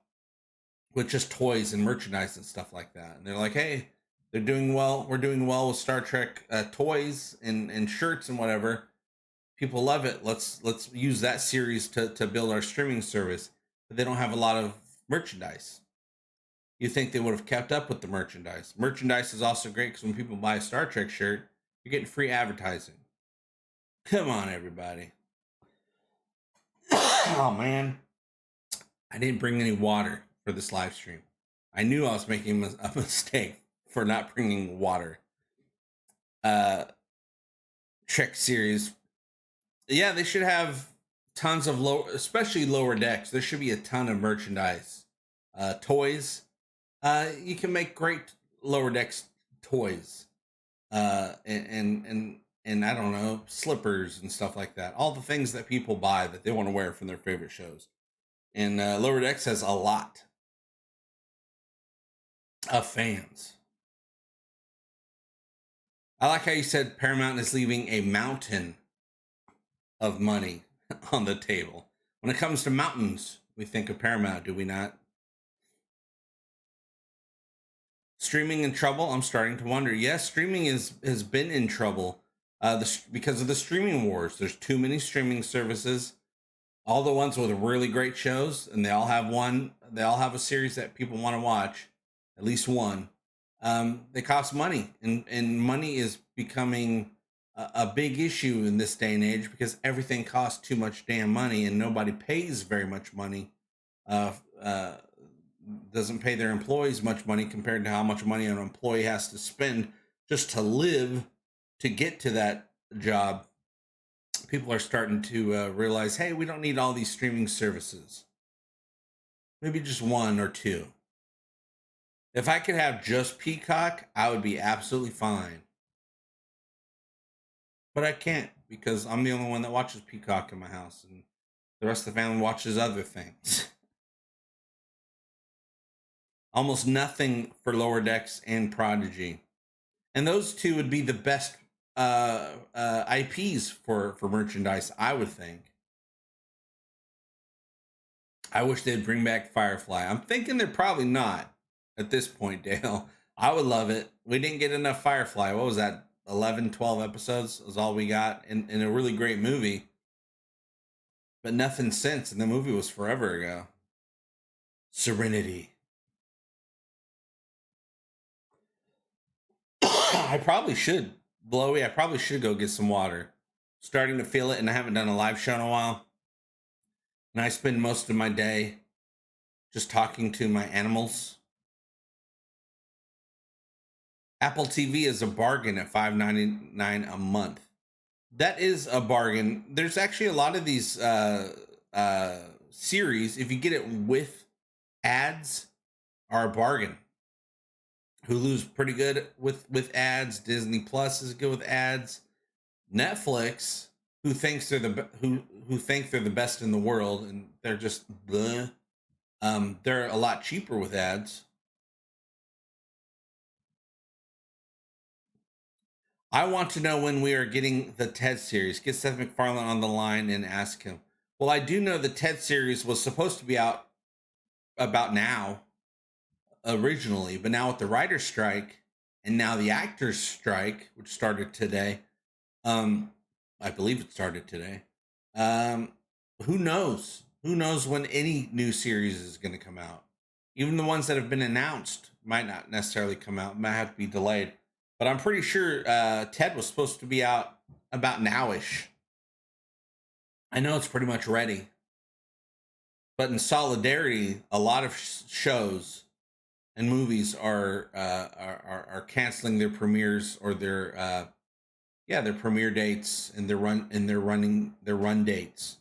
with just toys and merchandise and stuff like that. And they're like, hey, they're doing well. We're doing well with Star Trek toys and shirts and whatever. People love it. Let's use that series to build our streaming service. But they don't have a lot of merchandise. You think they would have kept up with the merchandise. Merchandise is also great because when people buy a Star Trek shirt, you're getting free advertising. Come on, everybody. Oh, man. I didn't bring any water for this live stream. I knew I was making a mistake for not bringing water. Trek series. Yeah, they should have tons of especially lower decks. There should be a ton of merchandise. Toys. You can make great lower decks toys. And I don't know, slippers and stuff like that. All the things that people buy that they want to wear from their favorite shows. And Lower Decks has a lot of fans. I like how you said Paramount is leaving a mountain of money on the table. When it comes to mountains, we think of Paramount, do we not? Streaming in trouble? I'm starting to wonder. Yes, streaming has been in trouble because of the streaming wars. There's too many streaming services. All the ones with really great shows, and they all have a series that people want to watch, at least one. They cost money, and money is becoming a big issue in this day and age because everything costs too much damn money, and nobody pays very much money. Doesn't pay their employees much money compared to how much money an employee has to spend just to live to get to that job. People are starting to realize, hey, we don't need all these streaming services. Maybe just one or two. If I could have just Peacock, I would be absolutely fine. But I can't because I'm the only one that watches Peacock in my house, and the rest of the family watches other things. Almost nothing for Lower Decks and Prodigy. And those two would be the best IPs for merchandise, I would think. I wish they'd bring back Firefly. I'm thinking they're probably not at this point, Dale. I would love it. We didn't get enough Firefly. What was that? 11, 12 episodes was all we got in a really great movie. But nothing since, and the movie was forever ago. Serenity. I probably should, Blowy. I probably should go get some water. Starting to feel it, and I haven't done a live show in a while. And I spend most of my day just talking to my animals. Apple TV is a bargain at $5.99 a month. That is a bargain. There's actually a lot of these series, if you get it with ads, are a bargain. Hulu's pretty good with ads. Disney Plus is good with ads. Netflix, who think they're the best in the world, and they're just bleh. They're a lot cheaper with ads. I want to know when we are getting the TED series. Get Seth MacFarlane on the line and ask him. Well, I do know the TED series was supposed to be out about now. originally, but now with the writer's strike and now the actors strike, which started today, um, I believe it started today. Um, who knows? Who knows when any new series is going to come out? Even the ones that have been announced might not necessarily come out, might have to be delayed. But I'm pretty sure Ted was supposed to be out about nowish. I know it's pretty much ready, but in solidarity, a lot of shows and movies are canceling their premieres or their premiere dates and their run dates.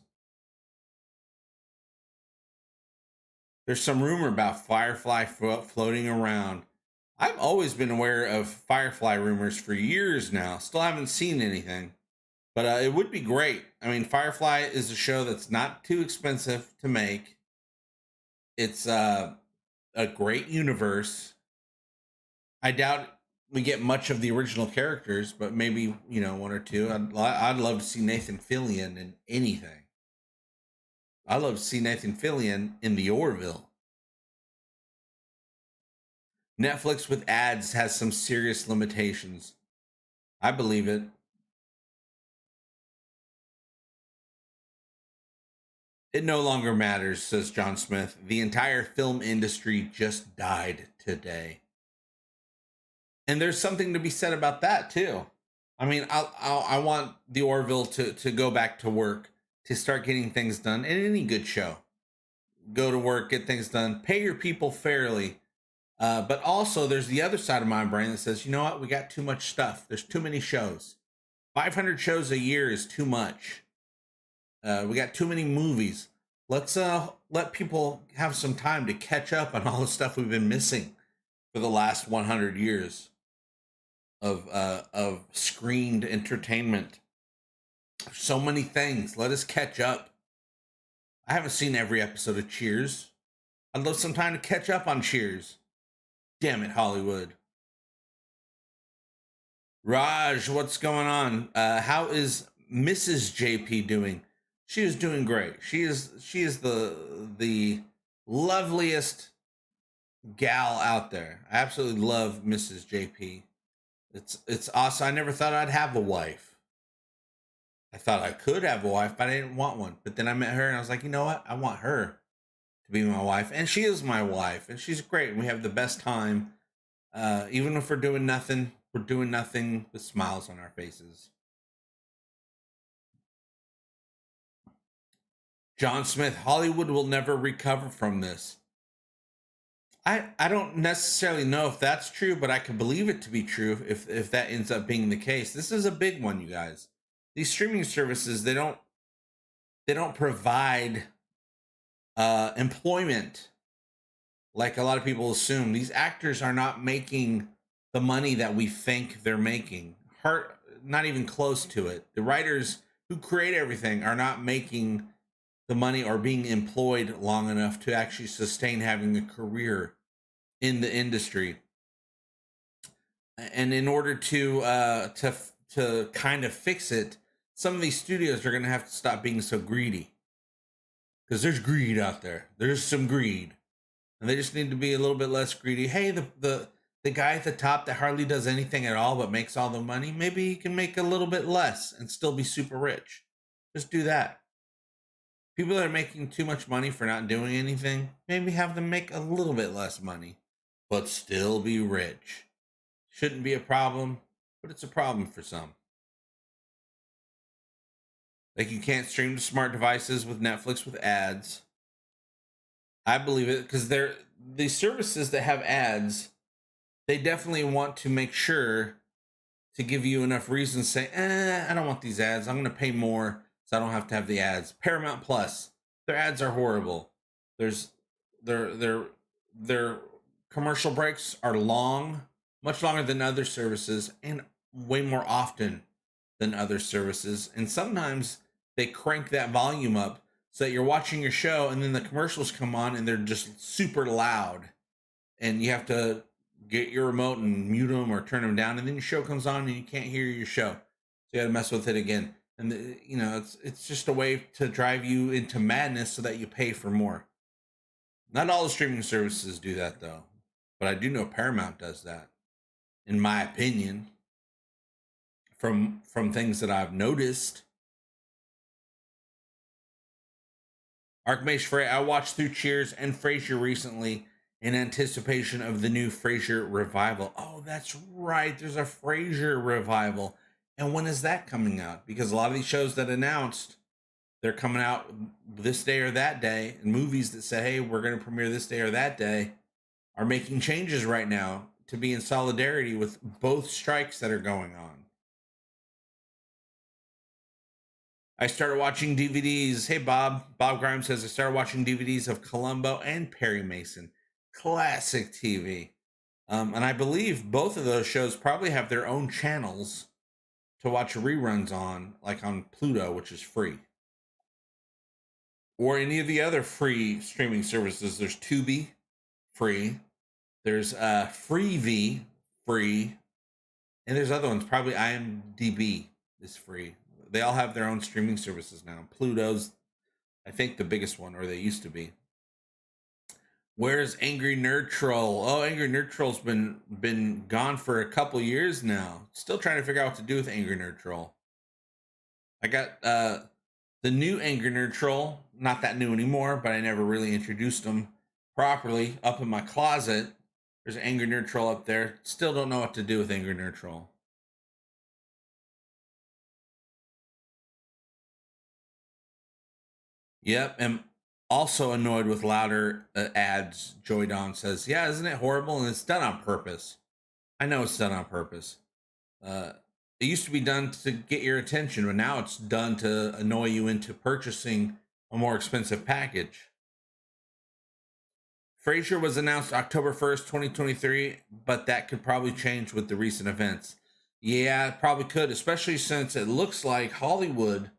There's some rumor about Firefly floating around. I've always been aware of Firefly rumors for years now. Still haven't seen anything, but it would be great. I mean, Firefly is a show that's not too expensive to make. It's a great universe. I doubt we get much of the original characters, but maybe one or two. I'd love to see Nathan Fillion in anything. I'd love to see Nathan Fillion in the Orville. Netflix with ads has some serious limitations. I believe it. It no longer matters, says John Smith. The entire film industry just died today. And there's something to be said about that too. I mean, I want the Orville to go back to work, to start getting things done in any good show. Go to work, get things done, pay your people fairly. But also, there's the other side of my brain that says, you know what? We got too much stuff. There's too many shows. 500 shows a year is too much. We got too many movies. Let's let people have some time to catch up on all the stuff we've been missing for the last 100 years of screened entertainment. So many things. Let us catch up. I haven't seen every episode of Cheers. I'd love some time to catch up on Cheers. Damn it, Hollywood. Raj, what's going on? How is Mrs. JP doing? She is doing great. She is the loveliest gal out there. I absolutely love Mrs. JP. It's awesome. I never thought I'd have a wife. I thought I could have a wife, but I didn't want one. But then I met her and I was like, you know what? I want her to be my wife. And she is my wife. And she's great. We have the best time. Even if we're doing nothing with smiles on our faces. John Smith, Hollywood will never recover from this. I don't necessarily know if that's true, but I can believe it to be true if that ends up being the case. This is a big one, you guys. These streaming services, they don't provide employment like a lot of people assume. These actors are not making the money that we think they're making. Not even close to it. The writers who create everything are not making the money or being employed long enough to actually sustain having a career in the industry. And in order to kind of fix it, some of these studios are going to have to stop being so greedy, because there's greed out there. There's some greed, and they just need to be a little bit less greedy. Hey, the guy at the top that hardly does anything at all but makes all the money, maybe he can make a little bit less and still be super rich. Just do that. People that are making too much money for not doing anything, maybe have them make a little bit less money, but still be rich. Shouldn't be a problem, but it's a problem for some. Like, you can't stream to smart devices with Netflix with ads. I believe it, because these services that have ads, they definitely want to make sure to give you enough reasons to say, I don't want these ads. I'm going to pay more so I don't have to have the ads. Paramount Plus, their ads are horrible. Their commercial breaks are long, much longer than other services, and way more often than other services. And sometimes they crank that volume up so that you're watching your show and then the commercials come on and they're just super loud. And you have to get your remote and mute them or turn them down. And then your show comes on and you can't hear your show. So you got to mess with it again. And it's just a way to drive you into madness so that you pay for more. Not all the streaming services do that, though. but I do know Paramount does that, in my opinion, from things that I've noticed. Archmage Frey, I watched through Cheers and Frasier recently in anticipation of the new Frasier revival. Oh, that's right. There's a Frasier revival. And when is that coming out? Because a lot of these shows that announced they're coming out this day or that day, and movies that say, hey, we're going to premiere this day or that day, are making changes right now to be in solidarity with both strikes that are going on. I started watching DVDs. Hey, Bob. Bob Grimes says, I started watching DVDs of Columbo and Perry Mason. Classic TV. And I believe both of those shows probably have their own channels to watch reruns on, like on Pluto, which is free. Or any of the other free streaming services. There's Tubi, free. There's Freevee, free. And there's other ones. Probably IMDb is free. They all have their own streaming services now. Pluto's, I think, the biggest one, or they used to be. Where's Angry Nerd Troll? Oh, Angry Nerd Troll's been gone for a couple years now. Still trying to figure out what to do with Angry Nerd Troll. I got the new Angry Nerd Troll, not that new anymore, but I never really introduced him properly, up in my closet. There's Angry Nerd Troll up there. Still don't know what to do with Angry Nerd Troll. Yep, and also annoyed with louder ads. Joy Dawn says, yeah, isn't it horrible? And it's done on purpose. I know it's done on purpose. It used to be done to get your attention, but now it's done to annoy you into purchasing a more expensive package. Frasier was announced October 1st, 2023, but that could probably change with the recent events. Yeah, it probably could, especially since it looks like Hollywood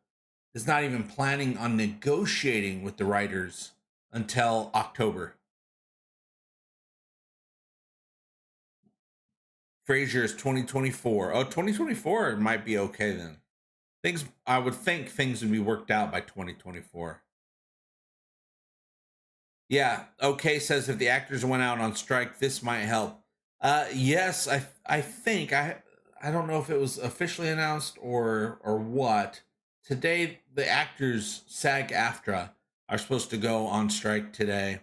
is not even planning on negotiating with the writers until October. Frasier is 2024. Oh, 2024 might be okay then. I would think things would be worked out by 2024. Yeah, okay says if the actors went out on strike, this might help. Yes, I think I don't know if it was officially announced or what. Today, the actors SAG-AFTRA are supposed to go on strike today,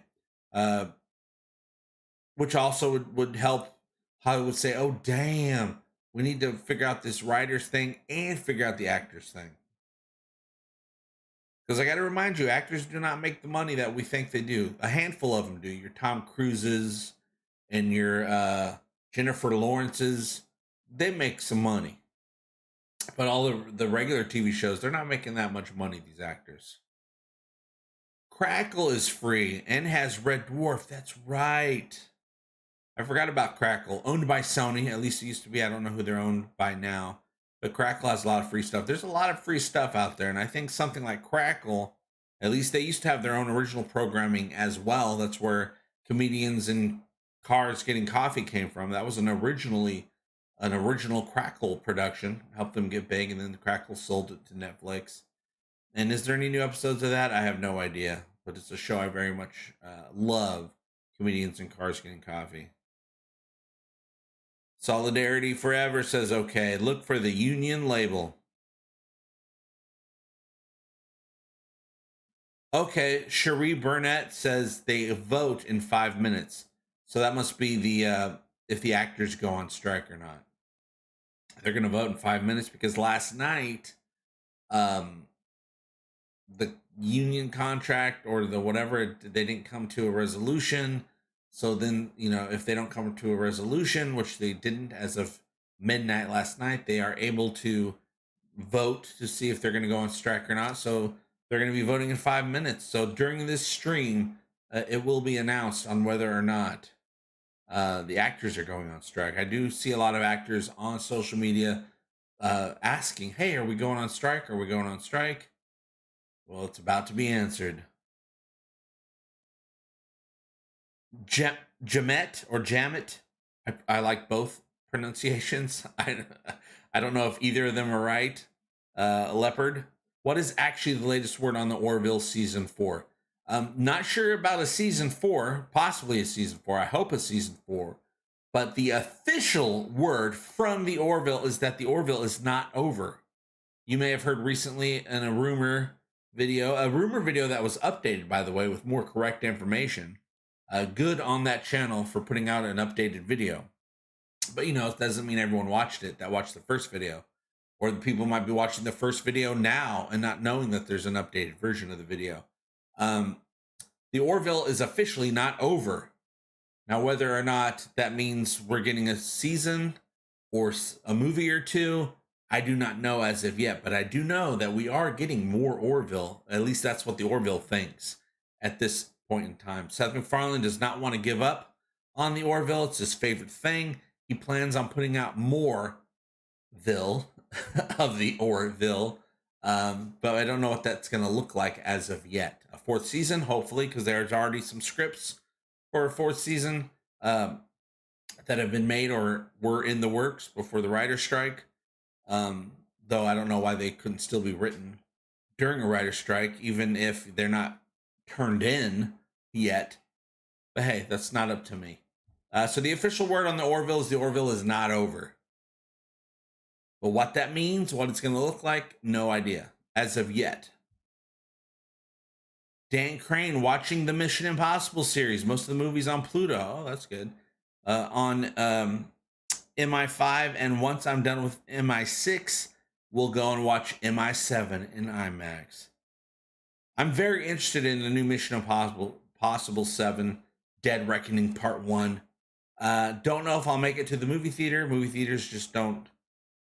which also would help Hollywood say, oh, damn, we need to figure out this writers thing and figure out the actors thing. Because I got to remind you, actors do not make the money that we think they do. A handful of them do. Your Tom Cruises and your Jennifer Lawrences, they make some money. But all the regular TV shows, they're not making that much money, these actors. Crackle is free and has Red Dwarf. That's right. I forgot about Crackle. Owned by Sony. At least it used to be. I don't know who they're owned by now. But Crackle has a lot of free stuff. There's a lot of free stuff out there. And I think something like Crackle, at least they used to have their own original programming as well. That's where Comedians in Cars Getting Coffee came from. That was an original Crackle production. Helped them get big. And then the Crackle sold it to Netflix. And is there any new episodes of that? I have no idea. But it's a show I very much love. Comedians in Cars Getting Coffee. Solidarity Forever says, okay, look for the union label. Okay, Cherie Burnett says they vote in 5 minutes. So that must be the if the actors go on strike or not. They're going to vote in 5 minutes because last night, the union contract or the whatever, they didn't come to a resolution. So then, if they don't come to a resolution, which they didn't as of midnight last night, they are able to vote to see if they're going to go on strike or not. So they're going to be voting in 5 minutes. So during this stream, it will be announced on whether or not the actors are going on strike. I do see a lot of actors on social media asking, hey, are we going on strike? Are we going on strike? Well, it's about to be answered. Jamet or Jamit. I like both pronunciations. I don't know if either of them are right. Leopard. What is actually the latest word on the Orville season 4? Not sure about a season 4, possibly a season 4. I hope a season 4. But the official word from the Orville is that the Orville is not over. You may have heard recently in a rumor video that was updated, by the way, with more correct information. Good on that channel for putting out an updated video. But, you know, it doesn't mean everyone watched it that watched the first video. Or the people might be watching the first video now and not knowing that there's an updated version of the video. The Orville is officially not over. Now, whether or not that means we're getting a season or a movie or two, I do not know as of yet. But I do know that we are getting more Orville. At least that's what the Orville thinks at this point in time. Seth MacFarlane does not want to give up on the Orville. It's his favorite thing. He plans on putting out more of the Orville. But I don't know what that's going to look like as of yet. A 4th season, hopefully, because there's already some scripts for a 4th season that have been made or were in the works before the writer's strike. Though I don't know why they couldn't still be written during a writer's strike, even if they're not turned in yet. But hey, that's not up to me. So the official word on the Orville is not over. But what that means, what it's going to look like, no idea as of yet. Dan Crane watching the Mission Impossible series. Most of the movies on Pluto. Oh, that's good. On MI5. And once I'm done with MI6, we'll go and watch MI7 in IMAX. I'm very interested in the new Mission Impossible 7, Dead Reckoning Part 1. Don't know if I'll make it to the movie theater. Movie theaters just don't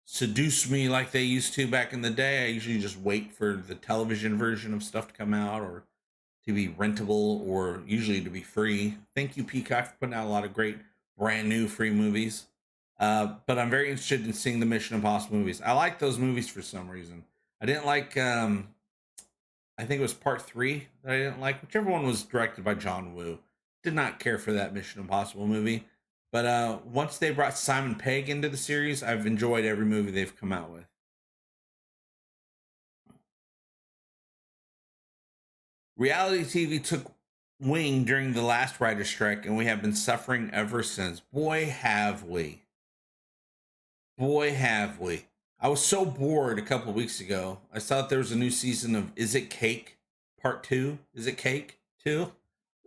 seduce me like they used to back in the day. I usually just wait for the television version of stuff to come out or to be rentable or usually to be free. Thank you, Peacock, for putting out a lot of great brand new free movies. But I'm very interested in seeing the Mission Impossible movies. I like those movies for some reason. I didn't like, I think it was Part 3 that I didn't like. Whichever one was directed by John Woo. Did not care for that Mission Impossible movie. But once they brought Simon Pegg into the series, I've enjoyed every movie they've come out with. Reality TV took wing during the last writer's strike, and we have been suffering ever since. Boy, have we. Boy, have we. I was so bored a couple of weeks ago. I saw that there was a new season of Is It Cake? Part 2. Is It Cake 2?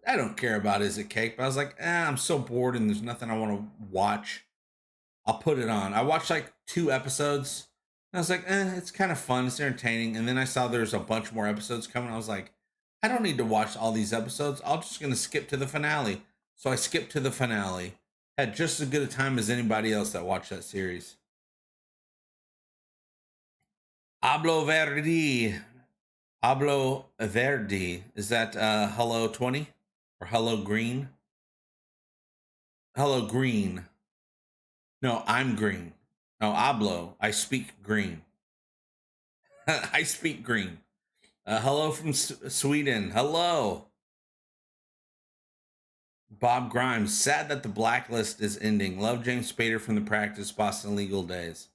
I don't care about Is It Cake, but I was like, I'm so bored and there's nothing I want to watch. I'll put it on. I watched like 2 episodes. And I was like, it's kind of fun. It's entertaining. And then I saw there's a bunch more episodes coming. I was like, I don't need to watch all these episodes. I'm just going to skip to the finale. So I skipped to the finale. Had just as good a time as anybody else that watched that series. Hablo Verdi. Is that Hello 20? Or Hello Green? Hello Green. No, I'm green. No, hablo. I speak green. I speak green. Hello from Sweden. Hello. Bob Grimes. Sad that the blacklist is ending. Love James Spader from The Practice, Boston Legal Days.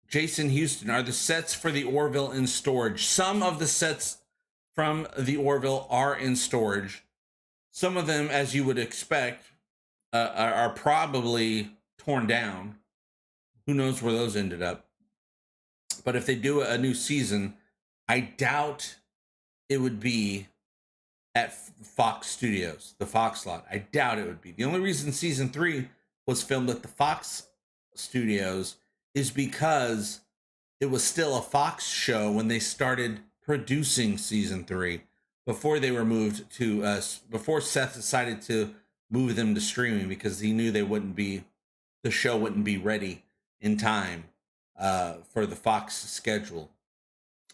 Jason Houston. Are the sets for the Orville in storage? Some of the sets from the Orville are in storage. Some of them, as you would expect, are probably torn down. Who knows where those ended up? But if they do a new season, I doubt it would be at Fox Studios, the Fox lot. I doubt it would be. The only reason season 3 was filmed at the Fox Studios is because it was still a Fox show when they started producing season 3 before they were moved to before Seth decided to move them to streaming because he knew the show wouldn't be ready in time for the Fox schedule.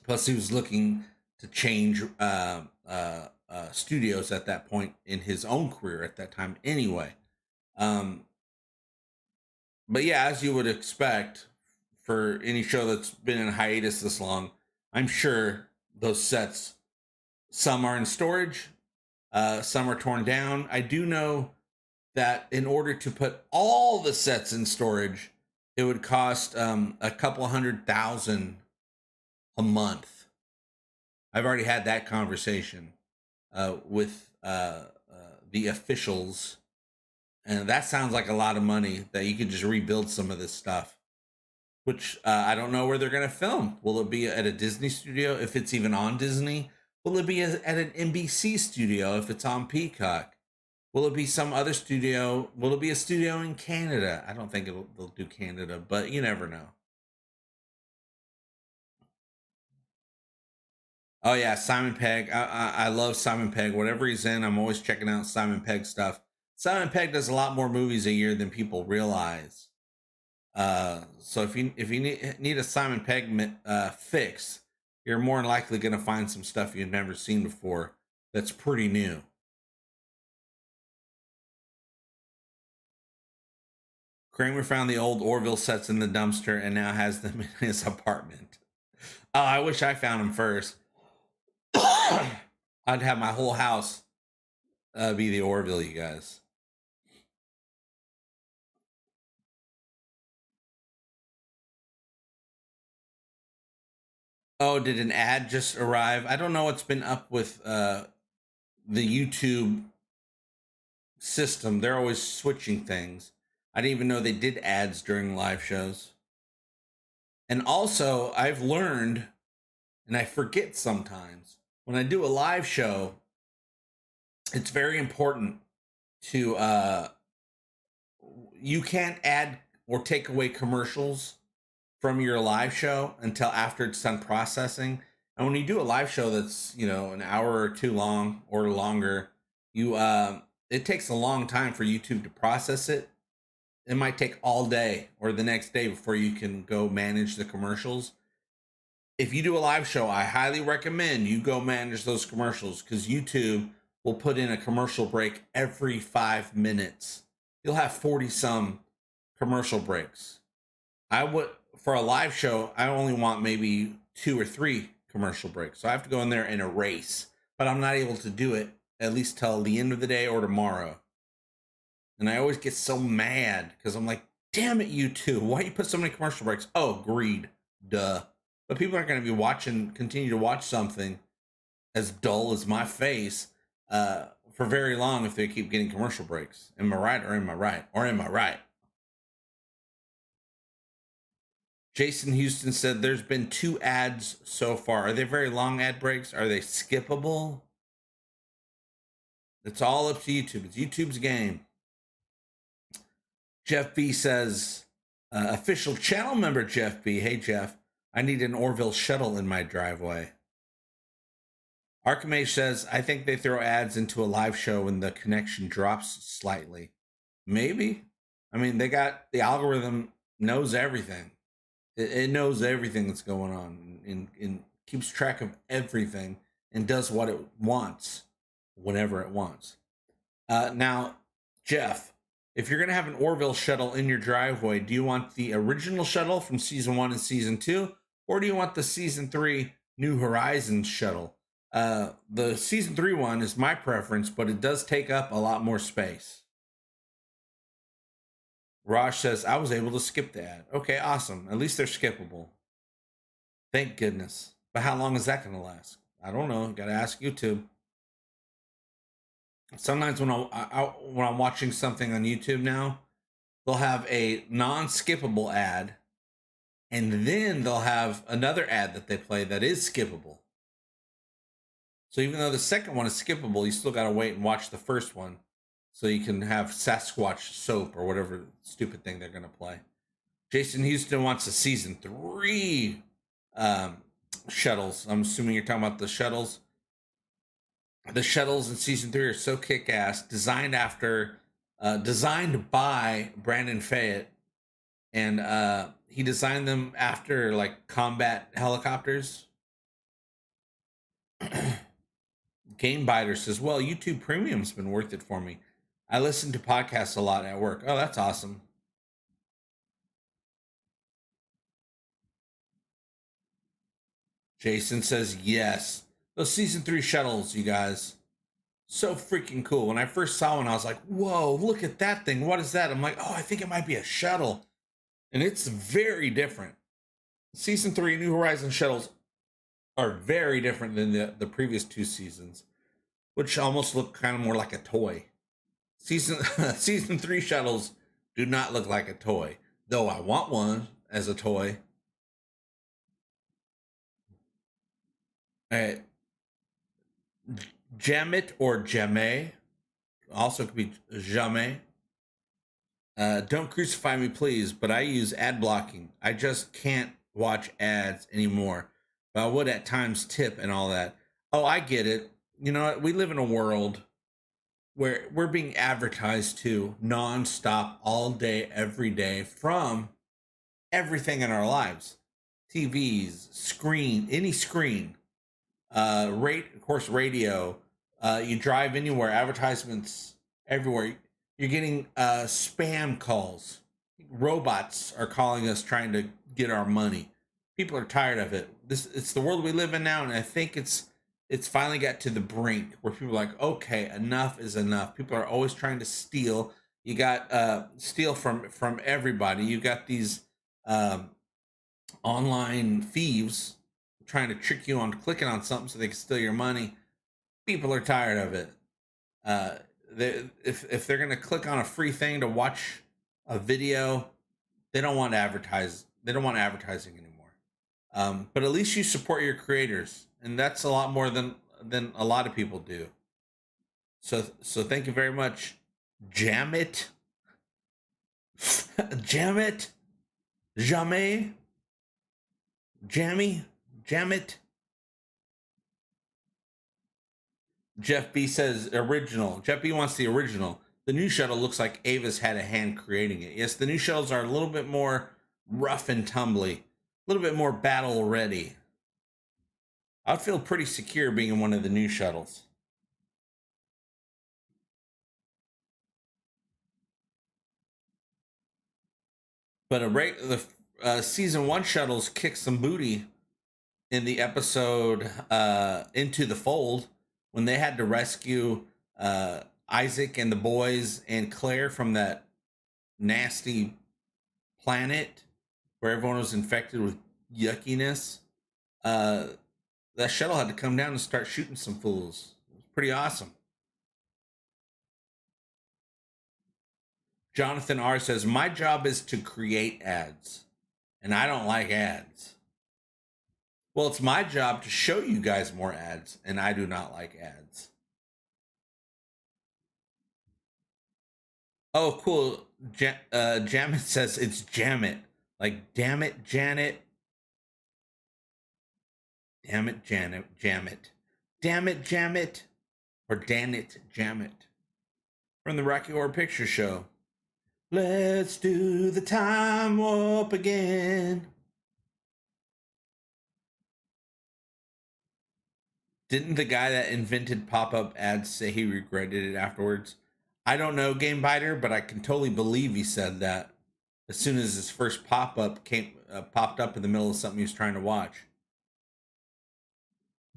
Plus he was looking to change studios at that point in his own career at that time anyway. But yeah, as you would expect for any show that's been in hiatus this long, I'm sure those sets, some are in storage, some are torn down. I do know that in order to put all the sets in storage, it would cost a couple $100,000 a month. I've already had that conversation with the officials, and that sounds like a lot of money that you could just rebuild some of this stuff. Which I don't know where they're going to film. Will it be at a Disney studio if it's even on Disney? Will it be at an NBC studio if it's on Peacock? Will it be some other studio? Will it be a studio in Canada? I don't think they'll do Canada, but you never know. Oh yeah, Simon Pegg. I love Simon Pegg. Whatever he's in, I'm always checking out Simon Pegg stuff. Simon Pegg does a lot more movies a year than people realize. So if you need a Simon Pegg fix, you're more than likely going to find some stuff you've never seen before that's pretty new. Kramer found the old Orville sets in the dumpster and now has them in his apartment. Oh, I wish I found them first. I'd have my whole house be the Orville, you guys. Oh, did an ad just arrive? I don't know what's been up with the YouTube system. They're always switching things. I didn't even know they did ads during live shows. And also, I've learned, and I forget sometimes, when I do a live show, it's very important to you can't add or take away commercials from your live show until after it's done processing. And when you do a live show that's, an hour or two long or longer, you it takes a long time for YouTube to process it. It might take all day or the next day before you can go manage the commercials. If you do a live show, I highly recommend you go manage those commercials, because YouTube will put in a commercial break every 5 minutes. You'll have 40 some commercial breaks. I would, for a live show, I only want maybe 2 or 3 commercial breaks. So I have to go in there and erase, but I'm not able to do it at least till the end of the day or tomorrow. And I always get so mad because I'm like, damn it, YouTube, why you put so many commercial breaks? Oh, greed, duh. But people aren't going to be continue to watch something as dull as my face for very long if they keep getting commercial breaks. Am I right or am I right? Or am I right? Jason Houston said there's been 2 ads so far. Are they very long ad breaks? Are they skippable? It's all up to YouTube. It's YouTube's game. Jeff B says, official channel member Jeff B. Hey, Jeff, I need an Orville shuttle in my driveway. Archimage says, I think they throw ads into a live show when the connection drops slightly. Maybe. I mean, they got the algorithm knows everything. It knows everything that's going on and keeps track of everything and does what it wants whenever it wants. Now, Jeff, if you're going to have an Orville shuttle in your driveway, do you want the original shuttle from season 1 and season 2? Or do you want the season 3 New Horizons shuttle? The season 3 one is my preference, but it does take up a lot more space. Raj says, I was able to skip the ad. Okay, awesome. At least they're skippable. Thank goodness. But how long is that going to last? I don't know. Got to ask YouTube. Sometimes when I'm watching something on YouTube now, they'll have a non-skippable ad, and then they'll have another ad that they play that is skippable. So even though the second one is skippable, you still got to wait and watch the first one so you can have Sasquatch soap or whatever stupid thing they're going to play. Jason Houston wants a season 3 shuttles. I'm assuming you're talking about the shuttles. The shuttles in season 3 are so kick-ass, designed by Brandon Fayette, and he designed them after like combat helicopters. Game Biter says, well, YouTube Premium's been worth it for me. I listen to podcasts a lot at work. Oh, that's awesome. Jason says, yes. Those season 3 shuttles, you guys. So freaking cool. When I first saw one, I was like, whoa, look at that thing. What is that? I'm like, oh, I think it might be a shuttle. And it's very different. Season 3 New Horizons shuttles are very different than the previous two seasons, which almost look kind of more like a toy. Season season 3 shuttles do not look like a toy, though I want one as a toy. Uh, Jamit or Jamé, also could be Jamais. Don't crucify me, please, but I use ad blocking. I just can't watch ads anymore. But I would at times tip and all that. Oh, I get it. You know what? We live in a world where we're being advertised to nonstop all day, every day from everything in our lives. TVs, screen, any screen, of course, radio. You drive anywhere, advertisements everywhere. You're getting spam calls. Robots are calling us, trying to get our money. People are tired of it. It's the world we live in now, and I think it's finally got to the brink where people are like, okay, enough is enough. People are always trying to steal. You got steal from everybody. You got these online thieves trying to trick you on clicking on something so they can steal your money. People are tired of it. If they're gonna click on a free thing to watch a video, they don't want advertise. They don't want advertising anymore. But at least you support your creators, and that's a lot more than a lot of people do. So thank you very much. Jam it, jam it, jamais, jammy, jam it. Jeff B says original. Jeff B wants the original. The new shuttle looks like Ava's had a hand creating it. Yes, the new shuttles are a little bit more rough and tumbly, a little bit more battle ready. I'd feel pretty secure being in one of the new shuttles. But the season 1 shuttles kick some booty in the episode Into the Fold, when they had to rescue Isaac and the boys and Claire from that nasty planet where everyone was infected with yuckiness. That shuttle had to come down and start shooting some fools. It was pretty awesome. Jonathan R says, my job is to create ads, and I don't like ads. Well, it's my job to show you guys more ads, and I do not like ads. Oh, cool. Jamit says it's Jamit. Like, damn it, Janet. Damn it, Janet. Jamit. Damn it, Jamit. Or damn it, Jamit. From the Rocky Horror Picture Show. Let's do the time warp again. Didn't the guy that invented pop-up ads say he regretted it afterwards? I don't know, Game Biter, but I can totally believe he said that as soon as his first pop-up popped up in the middle of something he was trying to watch.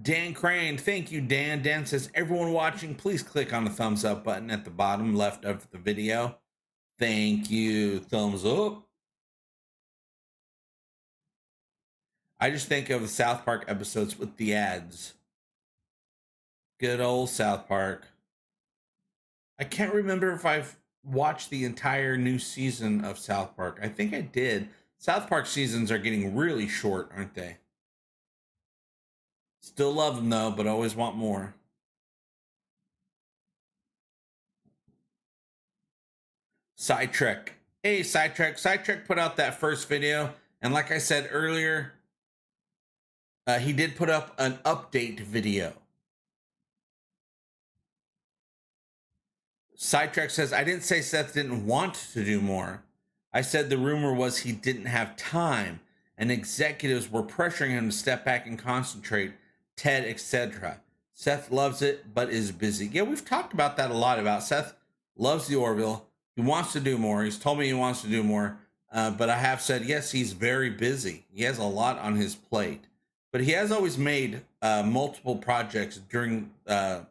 Dan Crane, thank you, Dan. Dan says, everyone watching, please click on the thumbs up button at the bottom left of the video. Thank you. Thumbs up. I just think of South Park episodes with the ads. Good old South Park. I can't remember if I've watched the entire new season of South Park. I think I did. South Park seasons are getting really short, aren't they? Still love them though, but always want more. Sidetrack. Hey, Sidetrack. Sidetrack put out that first video, and like I said earlier, he did put up an update video. Sidetrack says, I didn't say Seth didn't want to do more. I said the rumor was he didn't have time, and executives were pressuring him to step back and concentrate, Ted, etc. Seth loves it, but is busy. Yeah, we've talked about that a lot, about Seth loves the Orville. He wants to do more. He's told me he wants to do more. But I have said, yes, he's very busy. He has a lot on his plate. But he has always made multiple projects during, I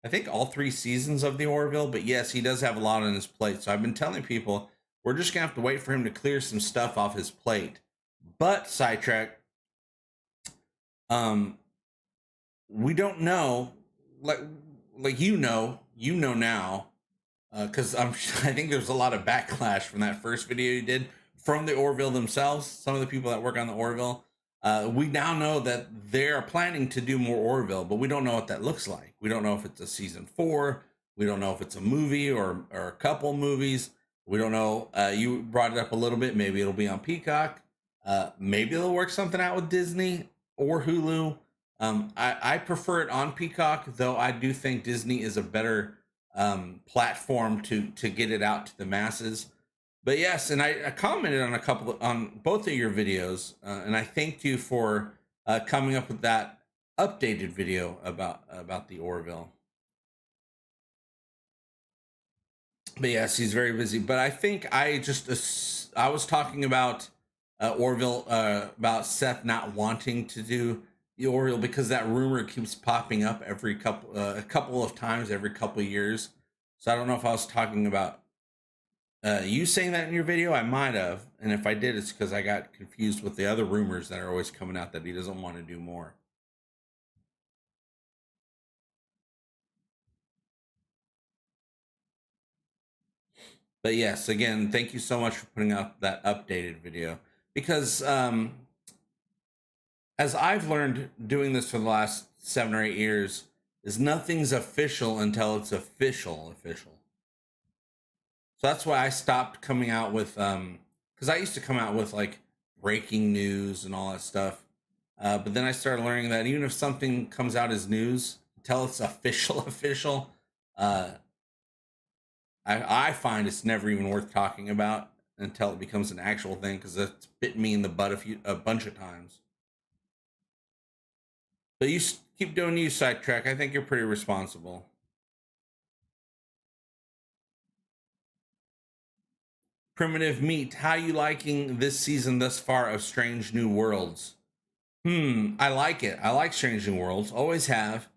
think, all 3 seasons of the Orville. But yes, he does have a lot on his plate. So I've been telling people, we're just going to have to wait for him to clear some stuff off his plate. But, Sidetrack, we don't know, like like now, because I think there's a lot of backlash from that first video you did from the Orville themselves. Some of the people that work on the Orville, we now know that they're planning to do more Orville, but we don't know what that looks like. We don't know if it's a season 4. We don't know if it's a movie or a couple movies. We don't know. You brought it up a little bit. Maybe it'll be on Peacock. Maybe they'll work something out with Disney or Hulu. I prefer it on Peacock, though I do think Disney is a better platform to get it out to the masses. But yes, and I commented on on both of your videos, and I thanked you for coming up with that updated video about the Orville. But yes, he's very busy. But I think I was talking about Orville, about Seth not wanting to do the Orville because that rumor keeps popping up a couple of times every couple of years. So I don't know if I was talking about you saying that in your video. I might have, and if I did, it's because I got confused with the other rumors that are always coming out that he doesn't want to do more. But yes, again, thank you so much for putting out that updated video because as I've learned doing this for the last 7 or 8 years, is nothing's official until it's official. So that's why I stopped coming out with because I used to come out with like breaking news and all that stuff. But then I started learning that even if something comes out as news, until it's official, I find it's never even worth talking about until it becomes an actual thing because it's bit me in the butt a bunch of times. But you keep doing you, Sidetrack. I think you're pretty responsible. Primitive Meat, how you liking this season thus far of Strange New Worlds? I like it. I like Strange New Worlds. Always have.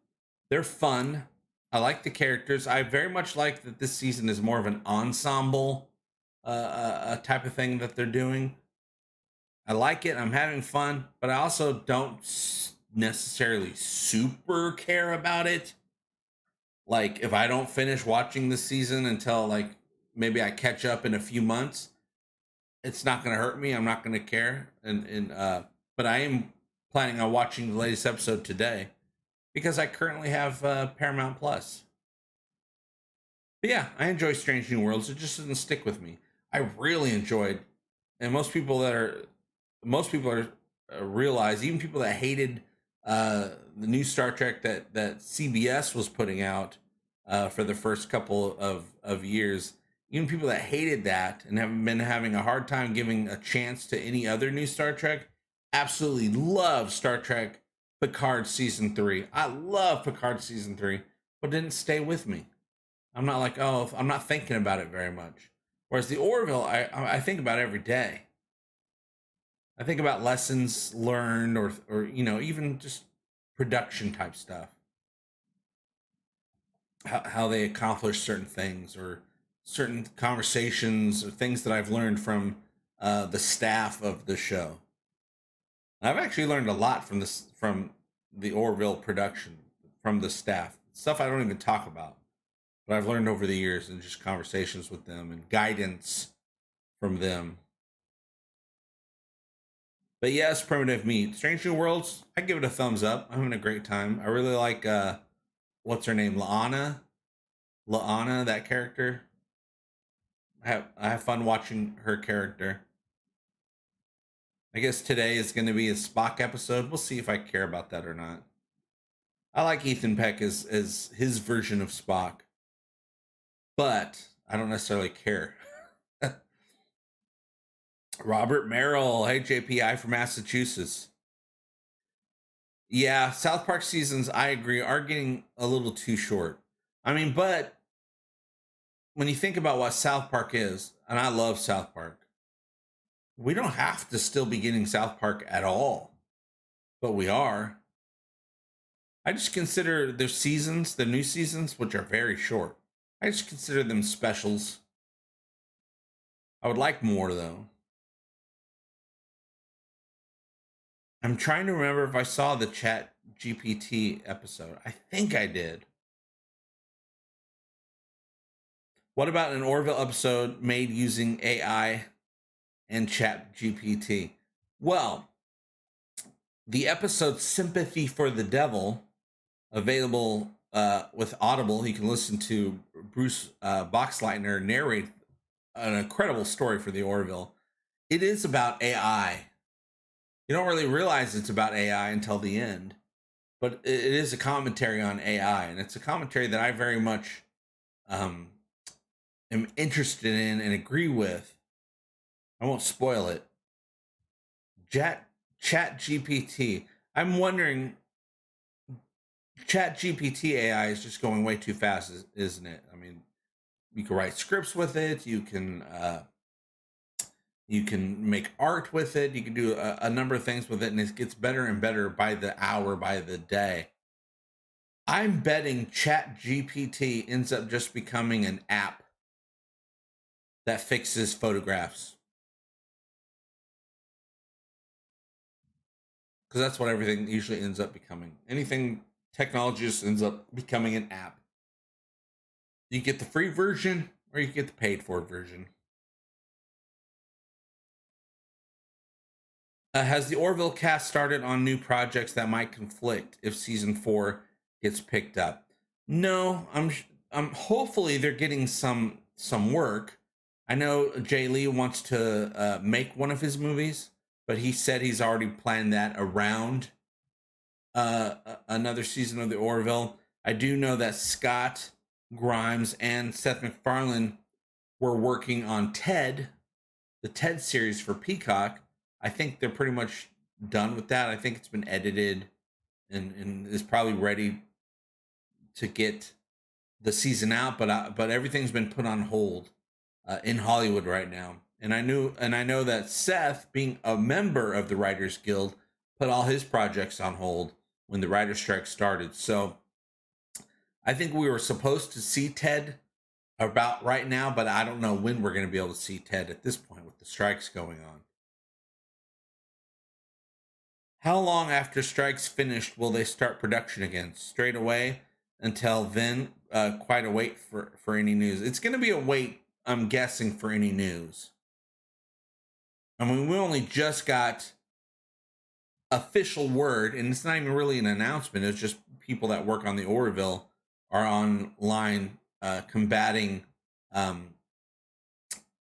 They're fun. I like the characters. I very much like that this season is more of an ensemble type of thing that they're doing. I like it. I'm having fun, but I also don't necessarily super care about it. Like if I don't finish watching this season until like maybe I catch up in a few months, it's not going to hurt me. I'm not going to care. But I am planning on watching the latest episode today because I currently have Paramount Plus. But yeah, I enjoy Strange New Worlds. It just doesn't stick with me. I really enjoyed, and most people are realize, even people that hated the new Star Trek that CBS was putting out for the first couple of years, even people that hated that and have been having a hard time giving a chance to any other new Star Trek, absolutely love Star Trek Picard season 3. I love Picard season 3, but didn't stay with me. I'm not like, oh, I'm not thinking about it very much. Whereas the Orville, I think about every day. I think about lessons learned or even just production type stuff. How they accomplish certain things or certain conversations or things that I've learned from the staff of the show. I've actually learned a lot from the Orville production, from the staff. Stuff I don't even talk about, but I've learned over the years and just conversations with them and guidance from them. But yes, Primitive Meat. Strange New Worlds, I give it a thumbs up. I'm having a great time. I really like what's her name? La'ana, that character. I have fun watching her character. I guess today is going to be a Spock episode. We'll see if I care about that or not. I like Ethan Peck as his version of Spock, but I don't necessarily care. Robert Merrill, hey JPI from Massachusetts. Yeah, South Park seasons, I agree, are getting a little too short. I mean, but when you think about what South Park is, and I love South Park, we don't have to still be getting South Park at all, but we are. I just consider their seasons, the new seasons, which are very short, I just consider them specials. I would like more, though. I'm trying to remember if I saw the chat GPT episode. I think I did. What about an Orville episode made using AI and Chat GPT? Well, the episode Sympathy for the Devil, available with Audible. You can listen to Bruce Boxleitner narrate an incredible story for the Orville. It is about AI. You don't really realize it's about AI until the end, but it is a commentary on AI, and it's a commentary that I very much am interested in and agree with. I won't spoil it. Chat GPT. I'm wondering, Chat GPT AI is just going way too fast, isn't it? I mean, you can write scripts with it. You can make art with it. You can do a number of things with it, and it gets better and better by the hour, by the day. I'm betting Chat GPT ends up just becoming an app that fixes photographs. Because that's what everything usually ends up becoming. Anything technology just ends up becoming an app. You get the free version or you get the paid for version. Has the Orville cast started on new projects that might conflict if season 4 gets picked up? No, I'm hopefully they're getting some work. I know Jay Lee wants to make one of his movies, but he said he's already planned that around another season of the Orville. I do know that Scott Grimes and Seth MacFarlane were working on Ted, the Ted series for Peacock. I think they're pretty much done with that. I think it's been edited and is probably ready to get the season out, but everything's been put on hold in Hollywood right now. And I know that Seth, being a member of the Writers Guild, put all his projects on hold when the writer's strike started. So I think we were supposed to see Ted about right now, but I don't know when we're going to be able to see Ted at this point with the strikes going on. How long after strikes finished will they start production again? Straight away? Until then, quite a wait for any news. It's going to be a wait, I'm guessing, for any news. I mean, we only just got official word, and it's not even really an announcement. It's just people that work on the Orville are online combating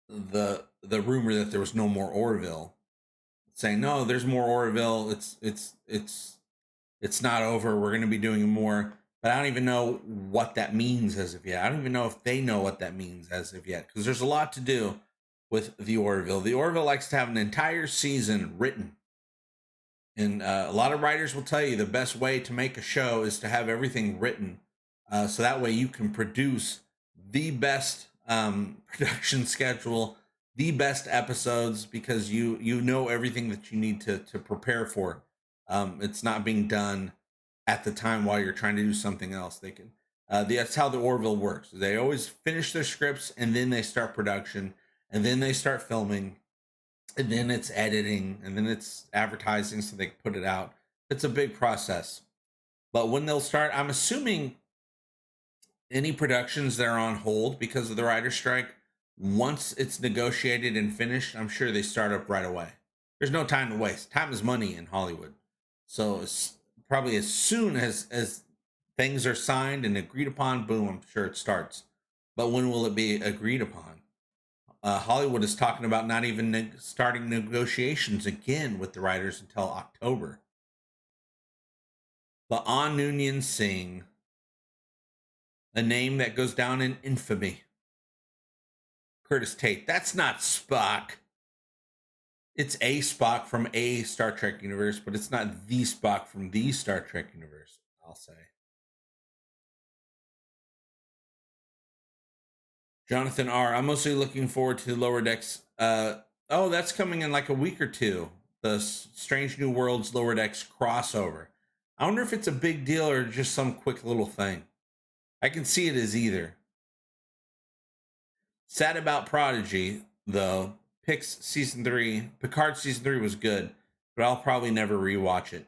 the rumor that there was no more Orville, saying no, there's more Orville. It's not over. We're going to be doing more. But I don't even know what that means as of yet. I don't even know if they know what that means as of yet, because there's a lot to do with the Orville. The Orville likes to have an entire season written. And a lot of writers will tell you the best way to make a show is to have everything written. So that way you can produce the best production schedule, the best episodes, because you know everything that you need to prepare for. It's not being done at the time while you're trying to do something else. They can that's how the Orville works. They always finish their scripts and then they start production and then they start filming and then it's editing and then it's advertising so they can put it out. It's a big process. But when they'll start, I'm assuming any productions that are on hold because of the writer's strike, once it's negotiated and finished, I'm sure they start up right away. There's no time to waste. Time is money in Hollywood. So it's probably as soon as things are signed and agreed upon, boom, I'm sure it starts. But when will it be agreed upon? Hollywood is talking about not even starting negotiations again with the writers until October. La'an Noonien Singh, a name that goes down in infamy. Curtis Tate, that's not Spock. It's a Spock from a Star Trek universe, but it's not the Spock from the Star Trek universe, I'll say. Jonathan R., I'm mostly looking forward to Lower Decks. That's coming in like a week or two. The Strange New Worlds Lower Decks crossover. I wonder if it's a big deal or just some quick little thing. I can see it as either. Sad about Prodigy, though. Picard season 3 was good, but I'll probably never rewatch it.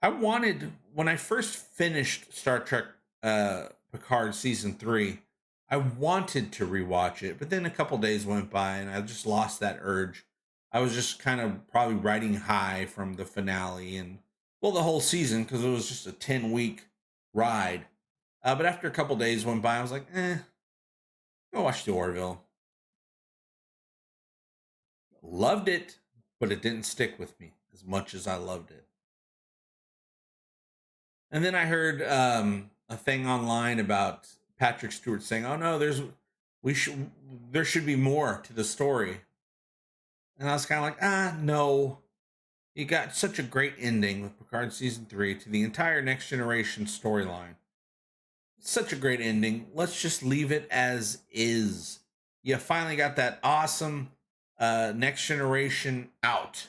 I wanted, when I first finished Star Trek Picard season 3, I wanted to rewatch it, but then a couple days went by and I just lost that urge. I was just kind of probably riding high from the finale and, well, the whole season, because it was just a 10-week ride. But after a couple days went by, I was like, go watch the Orville. Loved it, but it didn't stick with me as much as I loved it. And then I heard a thing online about Patrick Stewart saying, "Oh no, there should be more to the story." And I was kind of like, no. You got such a great ending with Picard season 3 to the entire Next Generation storyline. Such a great ending. Let's just leave it as is. You finally got that awesome Next Generation out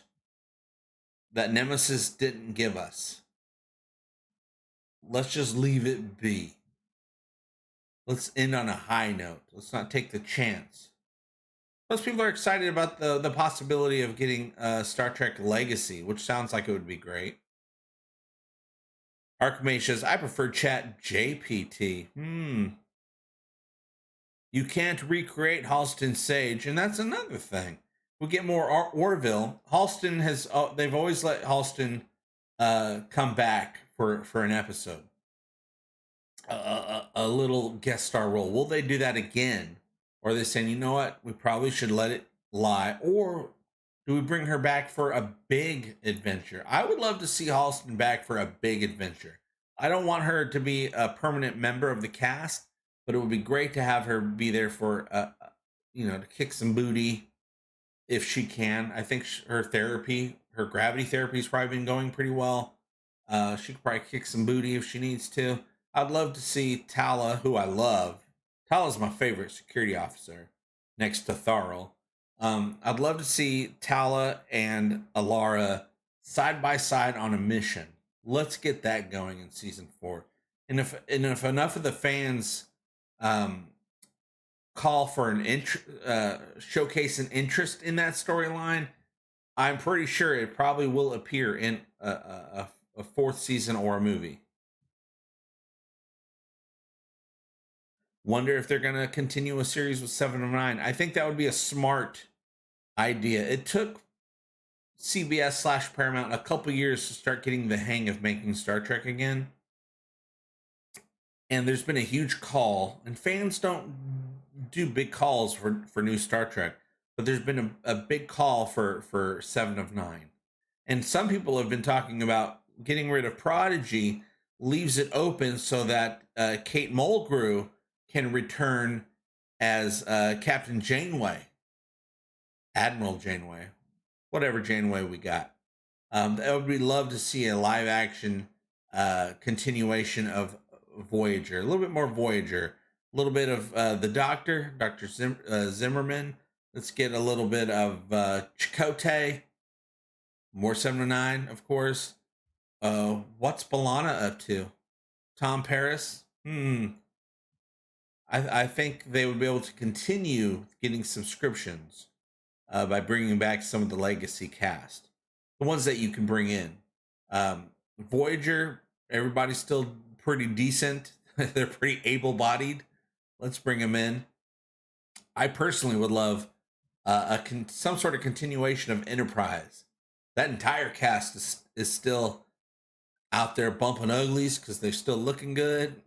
that Nemesis didn't give us. Let's just leave it be. Let's end on a high note. Let's not take the chance. Most people are excited about the possibility of getting Star Trek Legacy, which sounds like it would be great. Archimage says, I prefer Chat GPT. You can't recreate Halston Sage, and that's another thing. We'll get more Orville. Halston has, they've always let Halston come back for an episode. A little guest star role. Will they do that again? Or are they saying, you know what, we probably should let it lie? Or do we bring her back for a big adventure? I would love to see Halston back for a big adventure. I don't want her to be a permanent member of the cast, but it would be great to have her be there for, to kick some booty if she can. I think her gravity therapy has probably been going pretty well. She could probably kick some booty if she needs to. I'd love to see Tala, who I love. Tala's my favorite security officer, next to Tharl. I'd love to see Tala and Alara side by side on a mission. Let's get that going in season 4. And if enough of the fans call for showcase an interest in that storyline, I'm pretty sure it probably will appear in a 4th season or a movie. Wonder if they're going to continue a series with 7 of 9. I think that would be a smart idea. It took CBS / Paramount a couple years to start getting the hang of making Star Trek again. And there's been a huge call, and fans don't do big calls for new Star Trek, but there's been a big call for 7 of 9. And some people have been talking about getting rid of Prodigy leaves it open so that Kate Mulgrew can return as Captain Janeway, Admiral Janeway, whatever Janeway we got. I would love to see a live action continuation of Voyager, a little bit more Voyager, a little bit of the Doctor, Dr. Zimmerman. Let's get a little bit of Chakotay, more 7 of 9, of course. What's B'Elanna up to? Tom Paris? I think they would be able to continue getting subscriptions by bringing back some of the legacy cast, the ones that you can bring in. Voyager, everybody's still pretty decent. They're pretty able-bodied. Let's bring them in. I personally would love some sort of continuation of Enterprise. That entire cast is still out there bumping uglies because they're still looking good.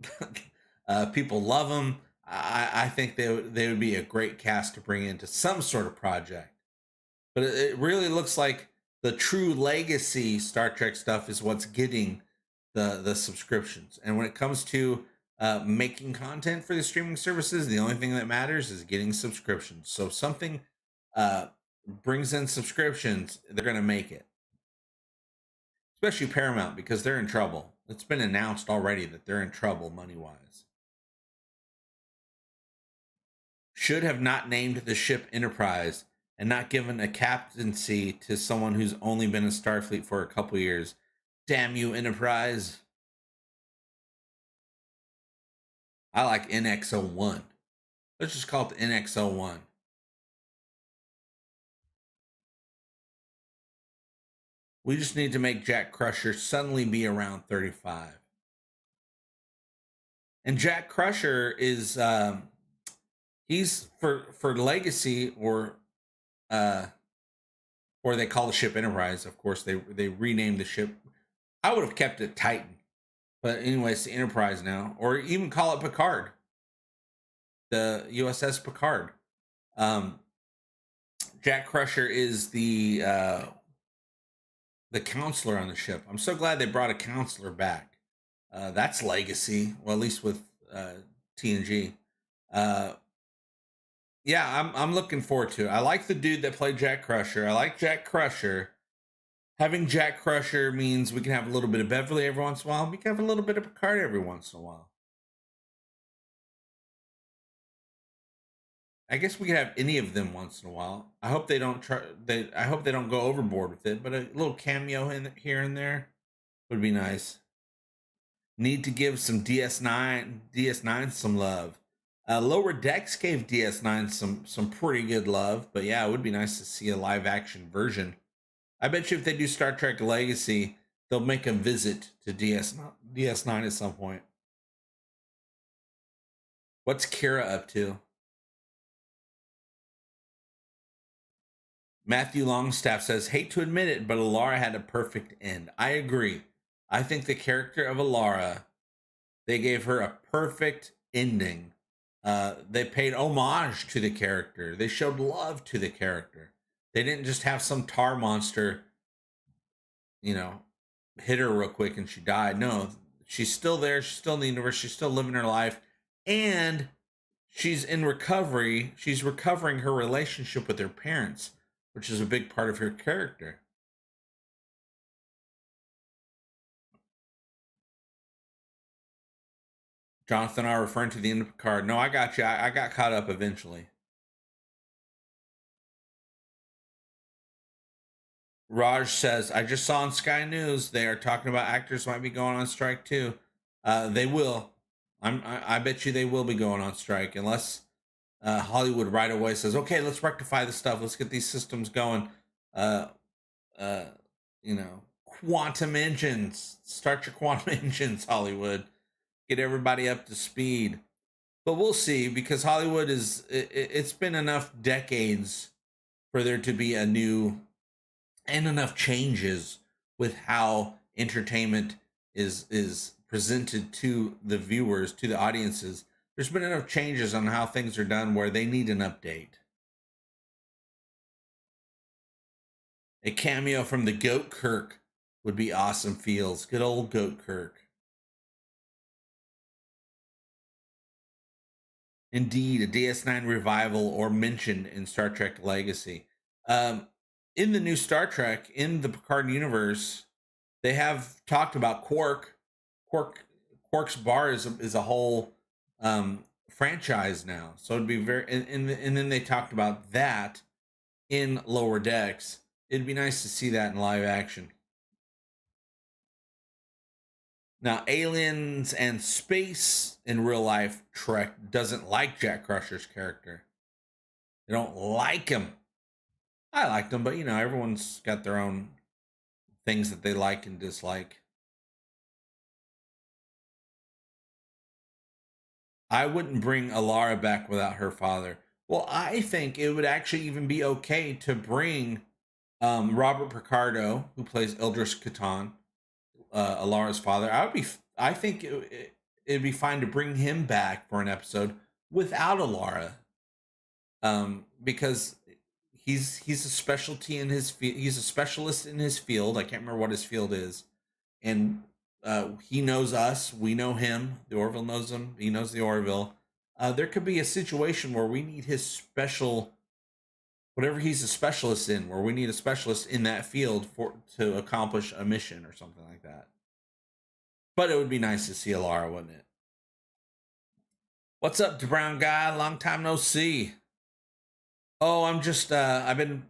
People love them. I think they would be a great cast to bring into some sort of project. But it really looks like the true legacy Star Trek stuff is what's getting the subscriptions. And when it comes to making content for the streaming services, the only thing that matters is getting subscriptions. So if something brings in subscriptions, they're going to make it. Especially Paramount, because they're in trouble. It's been announced already that they're in trouble money-wise. Should have not named the ship Enterprise and not given a captaincy to someone who's only been in Starfleet for a couple years. Damn you, Enterprise. I like NX-01. Let's just call it the NX-01. We just need to make Jack Crusher suddenly be around 35. And Jack Crusher is he's for Legacy uh or they call the ship Enterprise. Of course, they renamed the ship. I would have kept it Titan, but anyway, it's the Enterprise now, or even call it Picard, the USS Picard. Um, Jack Crusher is the counselor on the ship. I'm so glad they brought a counselor back. That's Legacy, well, at least with TNG. Yeah, I'm looking forward to it. I like the dude that played Jack Crusher. I like Jack Crusher. Having Jack Crusher means we can have a little bit of Beverly every once in a while. We can have a little bit of Picard every once in a while. I guess we could have any of them once in a while. I hope they don't try. I hope they don't go overboard with it. But a little cameo in here and there would be nice. Need to give some DS9 some love. Lower Decks gave DS9 some pretty good love. But yeah, it would be nice to see a live action version. I bet you if they do Star Trek Legacy, they'll make a visit to DS9 at some point. What's Kira up to? Matthew Longstaff says, hate to admit it, but Alara had a perfect end. I agree. I think the character of Alara, they gave her a perfect ending. They paid homage to the character. They showed love to the character. They didn't just have some tar monster, hit her real quick and she died. No, she's still there. She's still in the universe. She's still living her life. And she's in recovery. She's recovering her relationship with her parents, which is a big part of her character. Jonathan are referring to the end of Picard. No, I got you. I got caught up eventually. Raj says, I just saw on Sky News they are talking about actors might be going on strike too. They will. I bet you they will be going on strike unless Hollywood right away says, okay, let's rectify this stuff. Let's get these systems going. Quantum engines. Start your quantum engines, Hollywood. Get everybody up to speed. But we'll see, because Hollywood it's been enough decades for there to be a new and enough changes with how entertainment is presented to the viewers, to the audiences. There's been enough changes on how things are done where they need an update. A cameo from the Goat Kirk would be awesome. Feels good, old Goat Kirk. Indeed, a DS9 revival or mention in Star Trek Legacy. In the new Star Trek, in the Picard universe, they have talked about Quark. Quark's bar is a whole franchise now. So it'd be very, and then they talked about that in Lower Decks. It'd be nice to see that in live action. Now, Aliens and Space in real life Trek doesn't like Jack Crusher's character. They don't like him. I liked him, but everyone's got their own things that they like and dislike. I wouldn't bring Alara back without her father. Well, I think it would actually even be okay to bring Robert Picardo, who plays Ildris Catan, Alara's father. I think it'd be fine to bring him back for an episode without Alara, because he's a specialty in his field. He's a specialist in his field. I can't remember what his field is, and he knows us. We know him. The Orville knows him. He knows the Orville. There could be a situation where we need his special, whatever he's a specialist in, where we need a specialist in that field to accomplish a mission or something like that. But it would be nice to see Alara, wouldn't it? What's up, the brown guy? Long time no see. Oh, I'm just I've been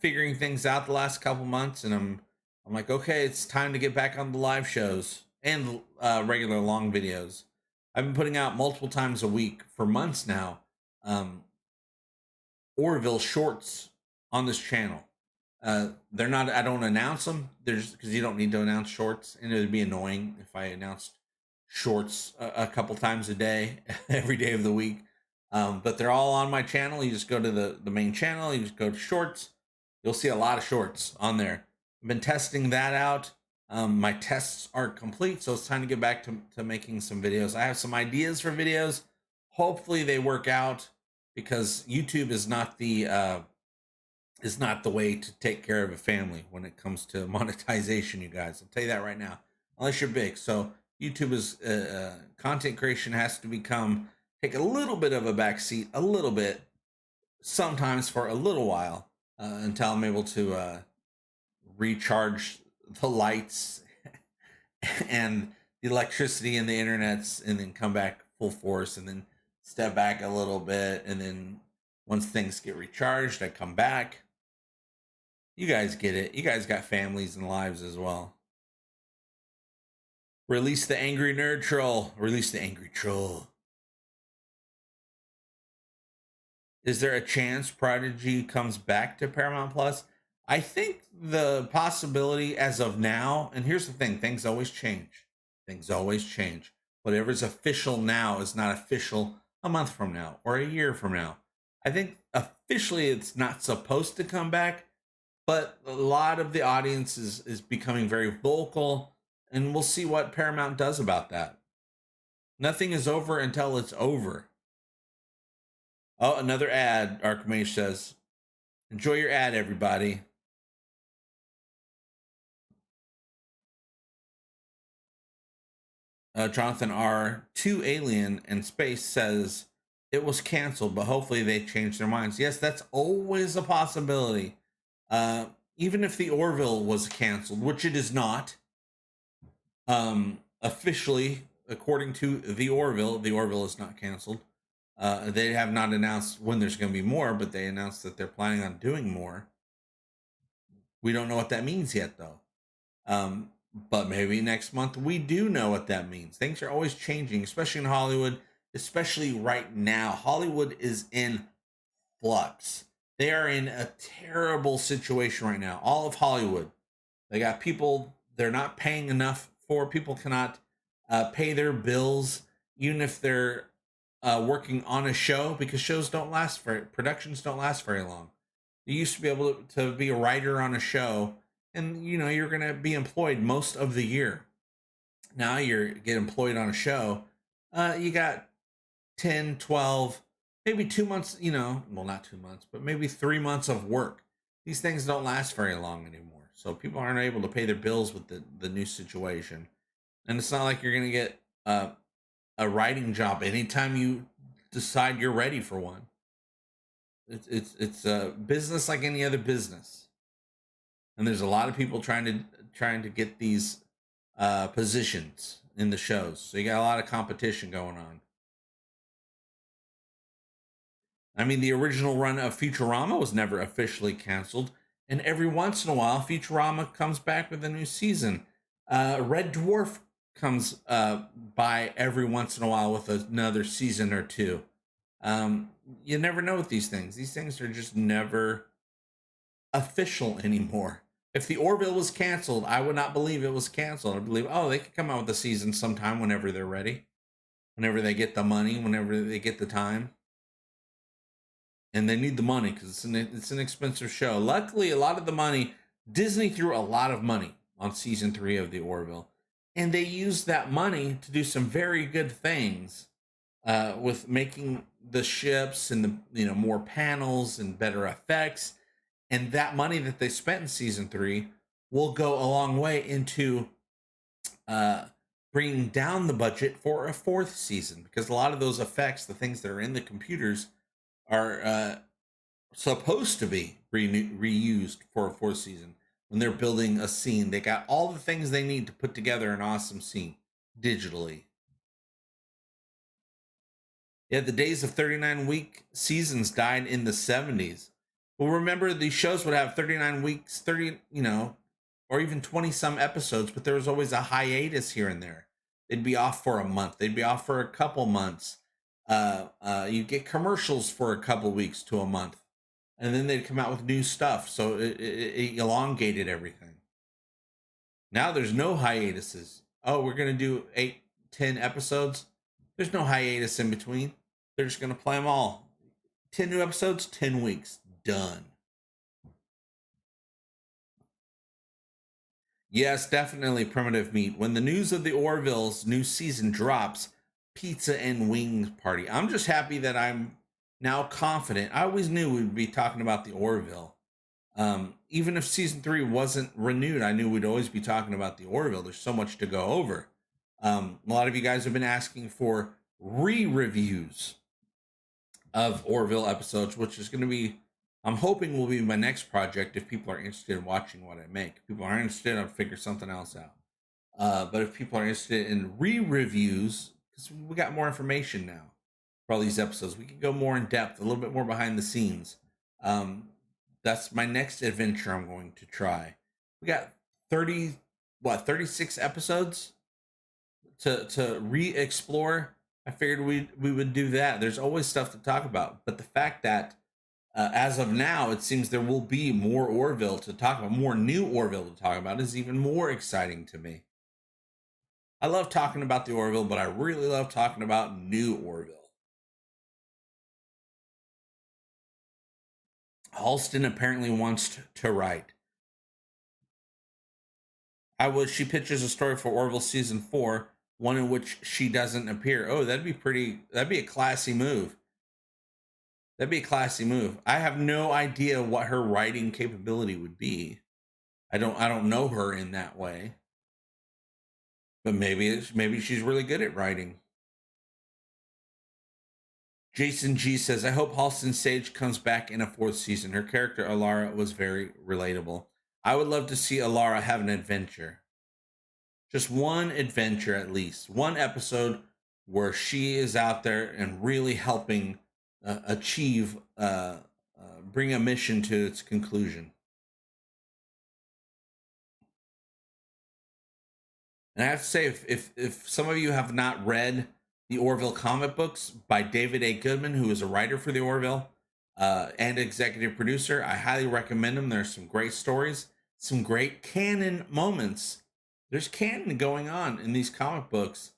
figuring things out the last couple months, and I'm like, okay, it's time to get back on the live shows and regular long videos. I've been putting out multiple times a week for months now. Orville shorts on this channel. They're not. I don't announce them. There's because you don't need to announce shorts, and it would be annoying if I announced shorts a couple times a day, every day of the week. But they're all on my channel. You just go to the main channel. You just go to shorts. You'll see a lot of shorts on there. I've been testing that out. My tests aren't complete, so it's time to get back to making some videos. I have some ideas for videos. Hopefully they work out because YouTube is not the way to take care of a family when it comes to monetization, you guys. I'll tell you that right now. Unless you're big. So YouTube is content creation has to take a little bit of a backseat, a little bit, sometimes for a little while, until I'm able to recharge the lights and the electricity and the internets, and then come back full force, and then step back a little bit, and then once things get recharged, I come back. You guys get it. You guys got families and lives as well. Release the angry nerd troll. Release the angry troll. Is there a chance Prodigy comes back to Paramount Plus? I think the possibility as of now, and here's the thing, things always change. Things always change. Whatever's official now is not official a month from now or a year from now. I think officially it's not supposed to come back, but a lot of the audience is becoming very vocal, and we'll see what Paramount does about that. Nothing is over until it's over. Oh, another ad, Archmage says. Enjoy your ad, everybody. Jonathan R. 2 Alien and Space says it was canceled, but hopefully they changed their minds. Yes, that's always a possibility. Even if the Orville was canceled, which it is not, officially, according to the Orville is not canceled. They have not announced when there's going to be more, but they announced that they're planning on doing more. We don't know what that means yet, though. But maybe next month we do know what that means. Things are always changing, especially in Hollywood, especially right now. Hollywood is in flux. They are in a terrible situation right now. All of Hollywood. They got people they're not paying enough for. People cannot pay their bills, even if they're working on a show, because productions don't last very long. You used to be able to be a writer on a show, and you're going to be employed most of the year. Now you get employed on a show, you got 10, 12, maybe 2 months, well, not 2 months, but maybe 3 months of work. These things don't last very long anymore. So people aren't able to pay their bills with the new situation. And it's not like you're going to get a writing job anytime you decide you're ready for one. It's a business like any other business. And there's a lot of people trying to get these positions in the shows. So you got a lot of competition going on. I mean, the original run of Futurama was never officially canceled, and every once in a while, Futurama comes back with a new season. Red Dwarf comes by every once in a while with another season or two. You never know with these things. These things are just never official anymore. If the Orville was canceled, I would not believe it was canceled. I believe, they could come out with a season sometime whenever they're ready, whenever they get the money, whenever they get the time. And they need the money because it's an expensive show. Luckily, a lot of the money, Disney threw a lot of money on season 3 of the Orville, and they used that money to do some very good things with making the ships and the more panels and better effects. And that money that they spent in season 3 will go a long way into bringing down the budget for a 4th season, because a lot of those effects, the things that are in the computers, are supposed to be reused for a 4th season. When they're building a scene, they got all the things they need to put together an awesome scene digitally. Yeah, the days of 39-week seasons died in the 70s. Well, remember, these shows would have 39 weeks, 30, or even 20 some episodes, but there was always a hiatus here and there. They'd be off for a month. They'd be off for a couple months. You get commercials for a couple weeks to a month. and then they'd come out with new stuff. So it elongated everything. Now there's no hiatuses. Oh, we're going to do 8, 10 episodes. There's no hiatus in between. They're just going to play them all. 10 new episodes, 10 weeks. Done. Yes, definitely Primitive Meat. When the news of the Orville's new season drops, pizza and wings party. I'm just happy that I'm now confident. I always knew we'd be talking about the Orville. Even if season 3 wasn't renewed, I knew we'd always be talking about the Orville. There's so much to go over. A lot of you guys have been asking for re-reviews of Orville episodes, which is going to be, I'm hoping will be my next project if people are interested in watching what I make. If people aren't interested, I'll figure something else out. But if people are interested in re-reviews, because we got more information now for all these episodes, we can go more in depth, a little bit more behind the scenes. That's my next adventure I'm going to try. We got 36 episodes to re-explore. I figured we would do that. There's always stuff to talk about, but the fact that as of now, it seems there will be more Orville to talk about, more new Orville to talk about, is even more exciting to me. I love talking about the Orville, but I really love talking about new Orville. Halston apparently wants to write. She pitches a story for Orville season 4, one in which she doesn't appear. Oh, that'd be a classy move. That'd be a classy move. I have no idea what her writing capability would be. I don't know her in that way. But maybe she's really good at writing. Jason G says, I hope Halston Sage comes back in a 4th season. Her character, Alara, was very relatable. I would love to see Alara have an adventure. Just one adventure at least. One episode where she is out there and really helping bring a mission to its conclusion. And I have to say, if some of you have not read the Orville comic books by David A. Goodman, who is a writer for the Orville and executive producer, I highly recommend them. There's some great stories, some great canon moments. There's canon going on in these comic books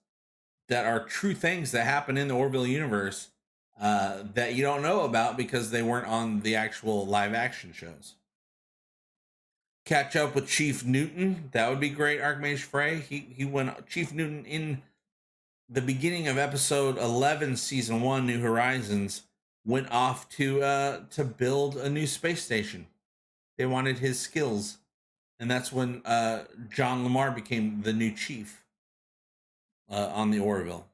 that are true things that happen in the Orville universe that you don't know about because they weren't on the actual live action shows. Catch up with Chief Newton. That would be great, Archmage Frey. He went Chief Newton in the beginning of episode 11, season 1, New Horizons, went off to build a new space station. They wanted his skills. And that's when John Lamar became the new chief on the Orville.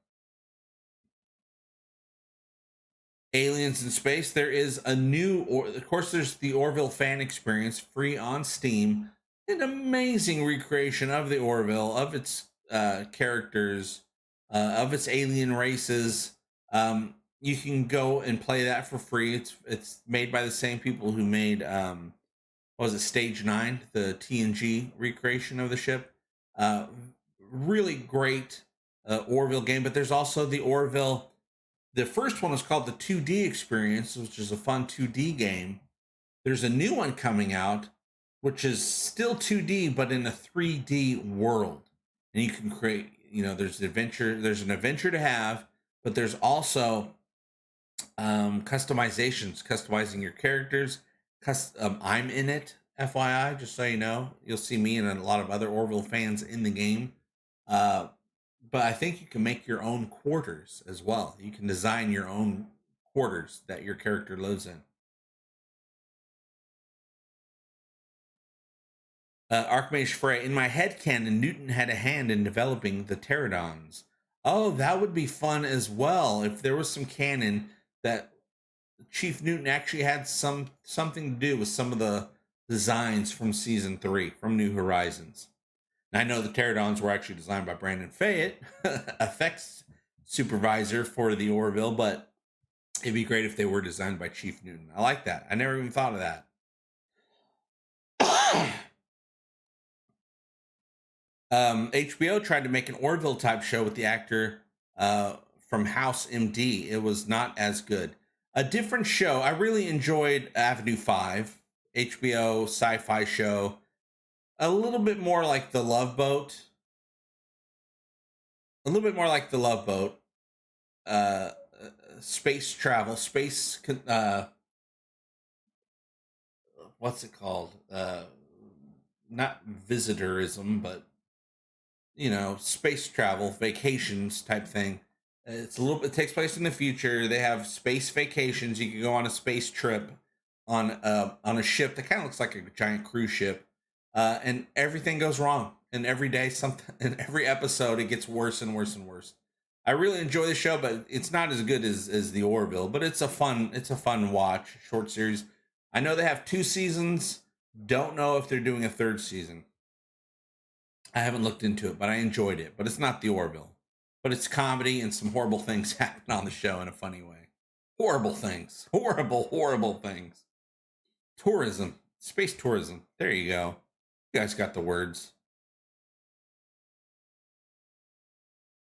Aliens in Space. There is a of course, there's the Orville fan experience, free on Steam. An amazing recreation of the Orville, of its characters, of its alien races. You can go and play that for free. It's made by the same people who made what was it, Stage 9, the TNG recreation of the ship. Really great Orville game, but there's also the Orville. The first one was called the 2D Experience, which is a fun 2D game. There's a new one coming out, which is still 2D, but in a 3D world. And you can create, there's an adventure to have, but there's also customizations, customizing your characters. I'm in it, FYI, just so you know. You'll see me and a lot of other Orville fans in the game. But I think you can make your own quarters as well. You can design your own quarters that your character lives in. Archmage Frey, in my headcanon, Newton had a hand in developing the pterodons. Oh, that would be fun as well. If there was some canon that Chief Newton actually had something to do with some of the designs from season 3, from New Horizons. And I know the pterodons were actually designed by Brandon Fayette, effects supervisor for the Orville, but it'd be great if they were designed by Chief Newton. I like that. I never even thought of that. HBO tried to make an Orville type show with the actor from House MD. It was not as good. A different show. I really enjoyed Avenue 5, HBO sci-fi show. A little bit more like The Love Boat. A little bit more like The Love Boat. Uh, Space travel, what's it called? Not visitorism, but space travel, vacations type thing. It's a little bit. It takes place in the future. They have space vacations. You can go on a space trip on a ship that kind of looks like a giant cruise ship, and everything goes wrong. And every day, something. In every episode, it gets worse and worse and worse. I really enjoy the show, but it's not as good as the Orville. But it's a fun watch, short series. I know they have 2 seasons. Don't know if they're doing a 3rd season. I haven't looked into it, but I enjoyed it. But it's not the Orville. But it's comedy and some horrible things happen on the show in a funny way. Horrible things. Horrible things. Tourism. Space tourism. There you go. You guys got the words.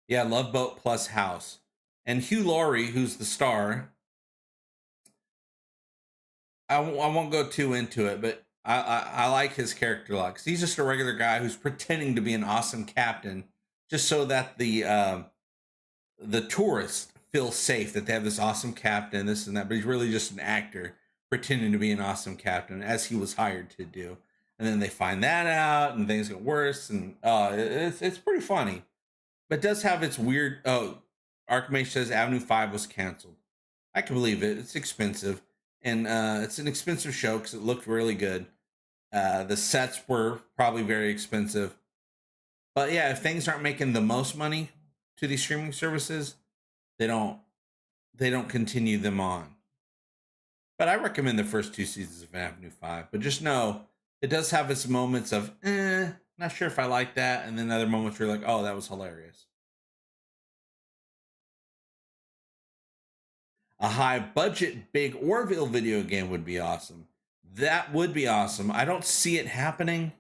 Yeah, Love Boat plus House. And Hugh Laurie, who's the star, I won't go too into it, but I like his character a lot, because he's just a regular guy who's pretending to be an awesome captain, just so that the tourists feel safe that they have this awesome captain, this and that. But he's really just an actor pretending to be an awesome captain, as he was hired to do. And then they find that out, and things get worse, and it's pretty funny. But it does have its weird. Oh, Archmage says Avenue 5 was canceled. I can believe it. It's expensive. And it's an expensive show because it looked really good. The sets were probably very expensive. But yeah, if things aren't making the most money to these streaming services, they don't continue them on. But I recommend the first 2 seasons of Avenue 5. But just know it does have its moments of not sure if I like that, and then other moments where you're like, oh, that was hilarious. A high budget big Orville video game would be awesome. That would be awesome. I don't see it happening.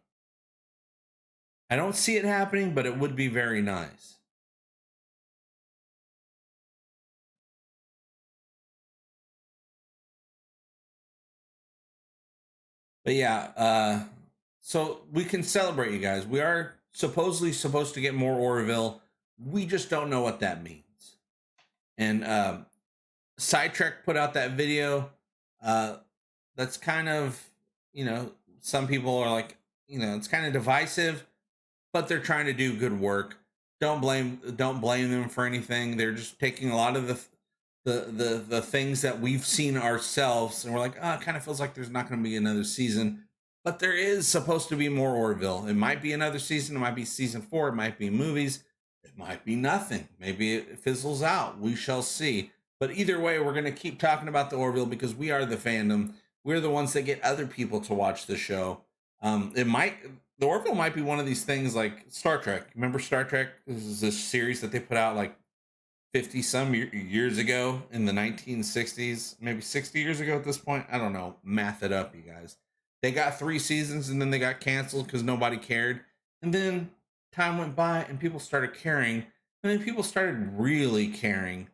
But it would be very nice. But yeah, so we can celebrate, you guys. We are supposedly supposed to get more Orville. We just don't know what that means. And Sidetrack put out that video. That's kind of, some people are like, it's kind of divisive, but they're trying to do good work. Don't blame them for anything. They're just taking a lot of the things that we've seen ourselves, and we're like, it kind of feels like there's not going to be another season. But there is supposed to be more Orville. It might be another season. It might be season 4. It might be movies. It might be nothing. Maybe it fizzles out. We shall see. But either way, we're going to keep talking about the Orville because we are the fandom. We're the ones that get other people to watch the show. The Orville might be one of these things like Star Trek. Remember Star Trek? This is a series that they put out like 50 some years ago in the 1960s, maybe 60 years ago at this point. I don't know. Math it up, you guys. They got 3 seasons and then they got canceled because nobody cared. And then time went by and people started caring. And then people started really caring.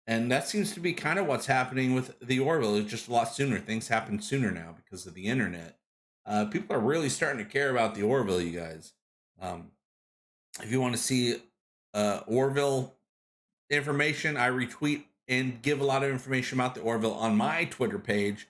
And that seems to be kind of what's happening with the Orville. It's just a lot sooner. Things happen sooner now because of the internet. People are really starting to care about the Orville, you guys. If you want to see Orville information, I retweet and give a lot of information about the Orville on my Twitter page,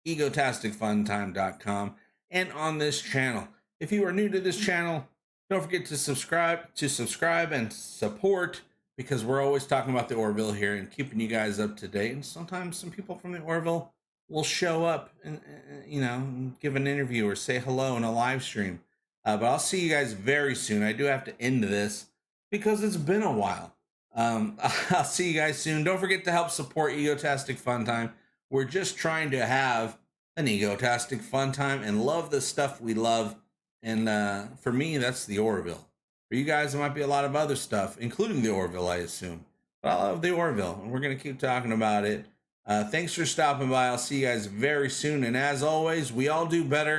egotasticfuntime.com, and on this channel. If you are new to this channel, don't forget to subscribe and support, because we're always talking about the Orville here and keeping you guys up to date. And sometimes some people from the Orville will show up and give an interview or say hello in a live stream. But I'll see you guys very soon. I do have to end this because it's been a while. I'll see you guys soon. Don't forget to help support Egotastic Fun Time. We're just trying to have an Egotastic Fun Time and love the stuff we love. And for me, that's the Orville. For you guys, there might be a lot of other stuff, including the Orville, I assume. But I love the Orville, and we're going to keep talking about it. Thanks for stopping by. I'll see you guys very soon. And as always, we all do better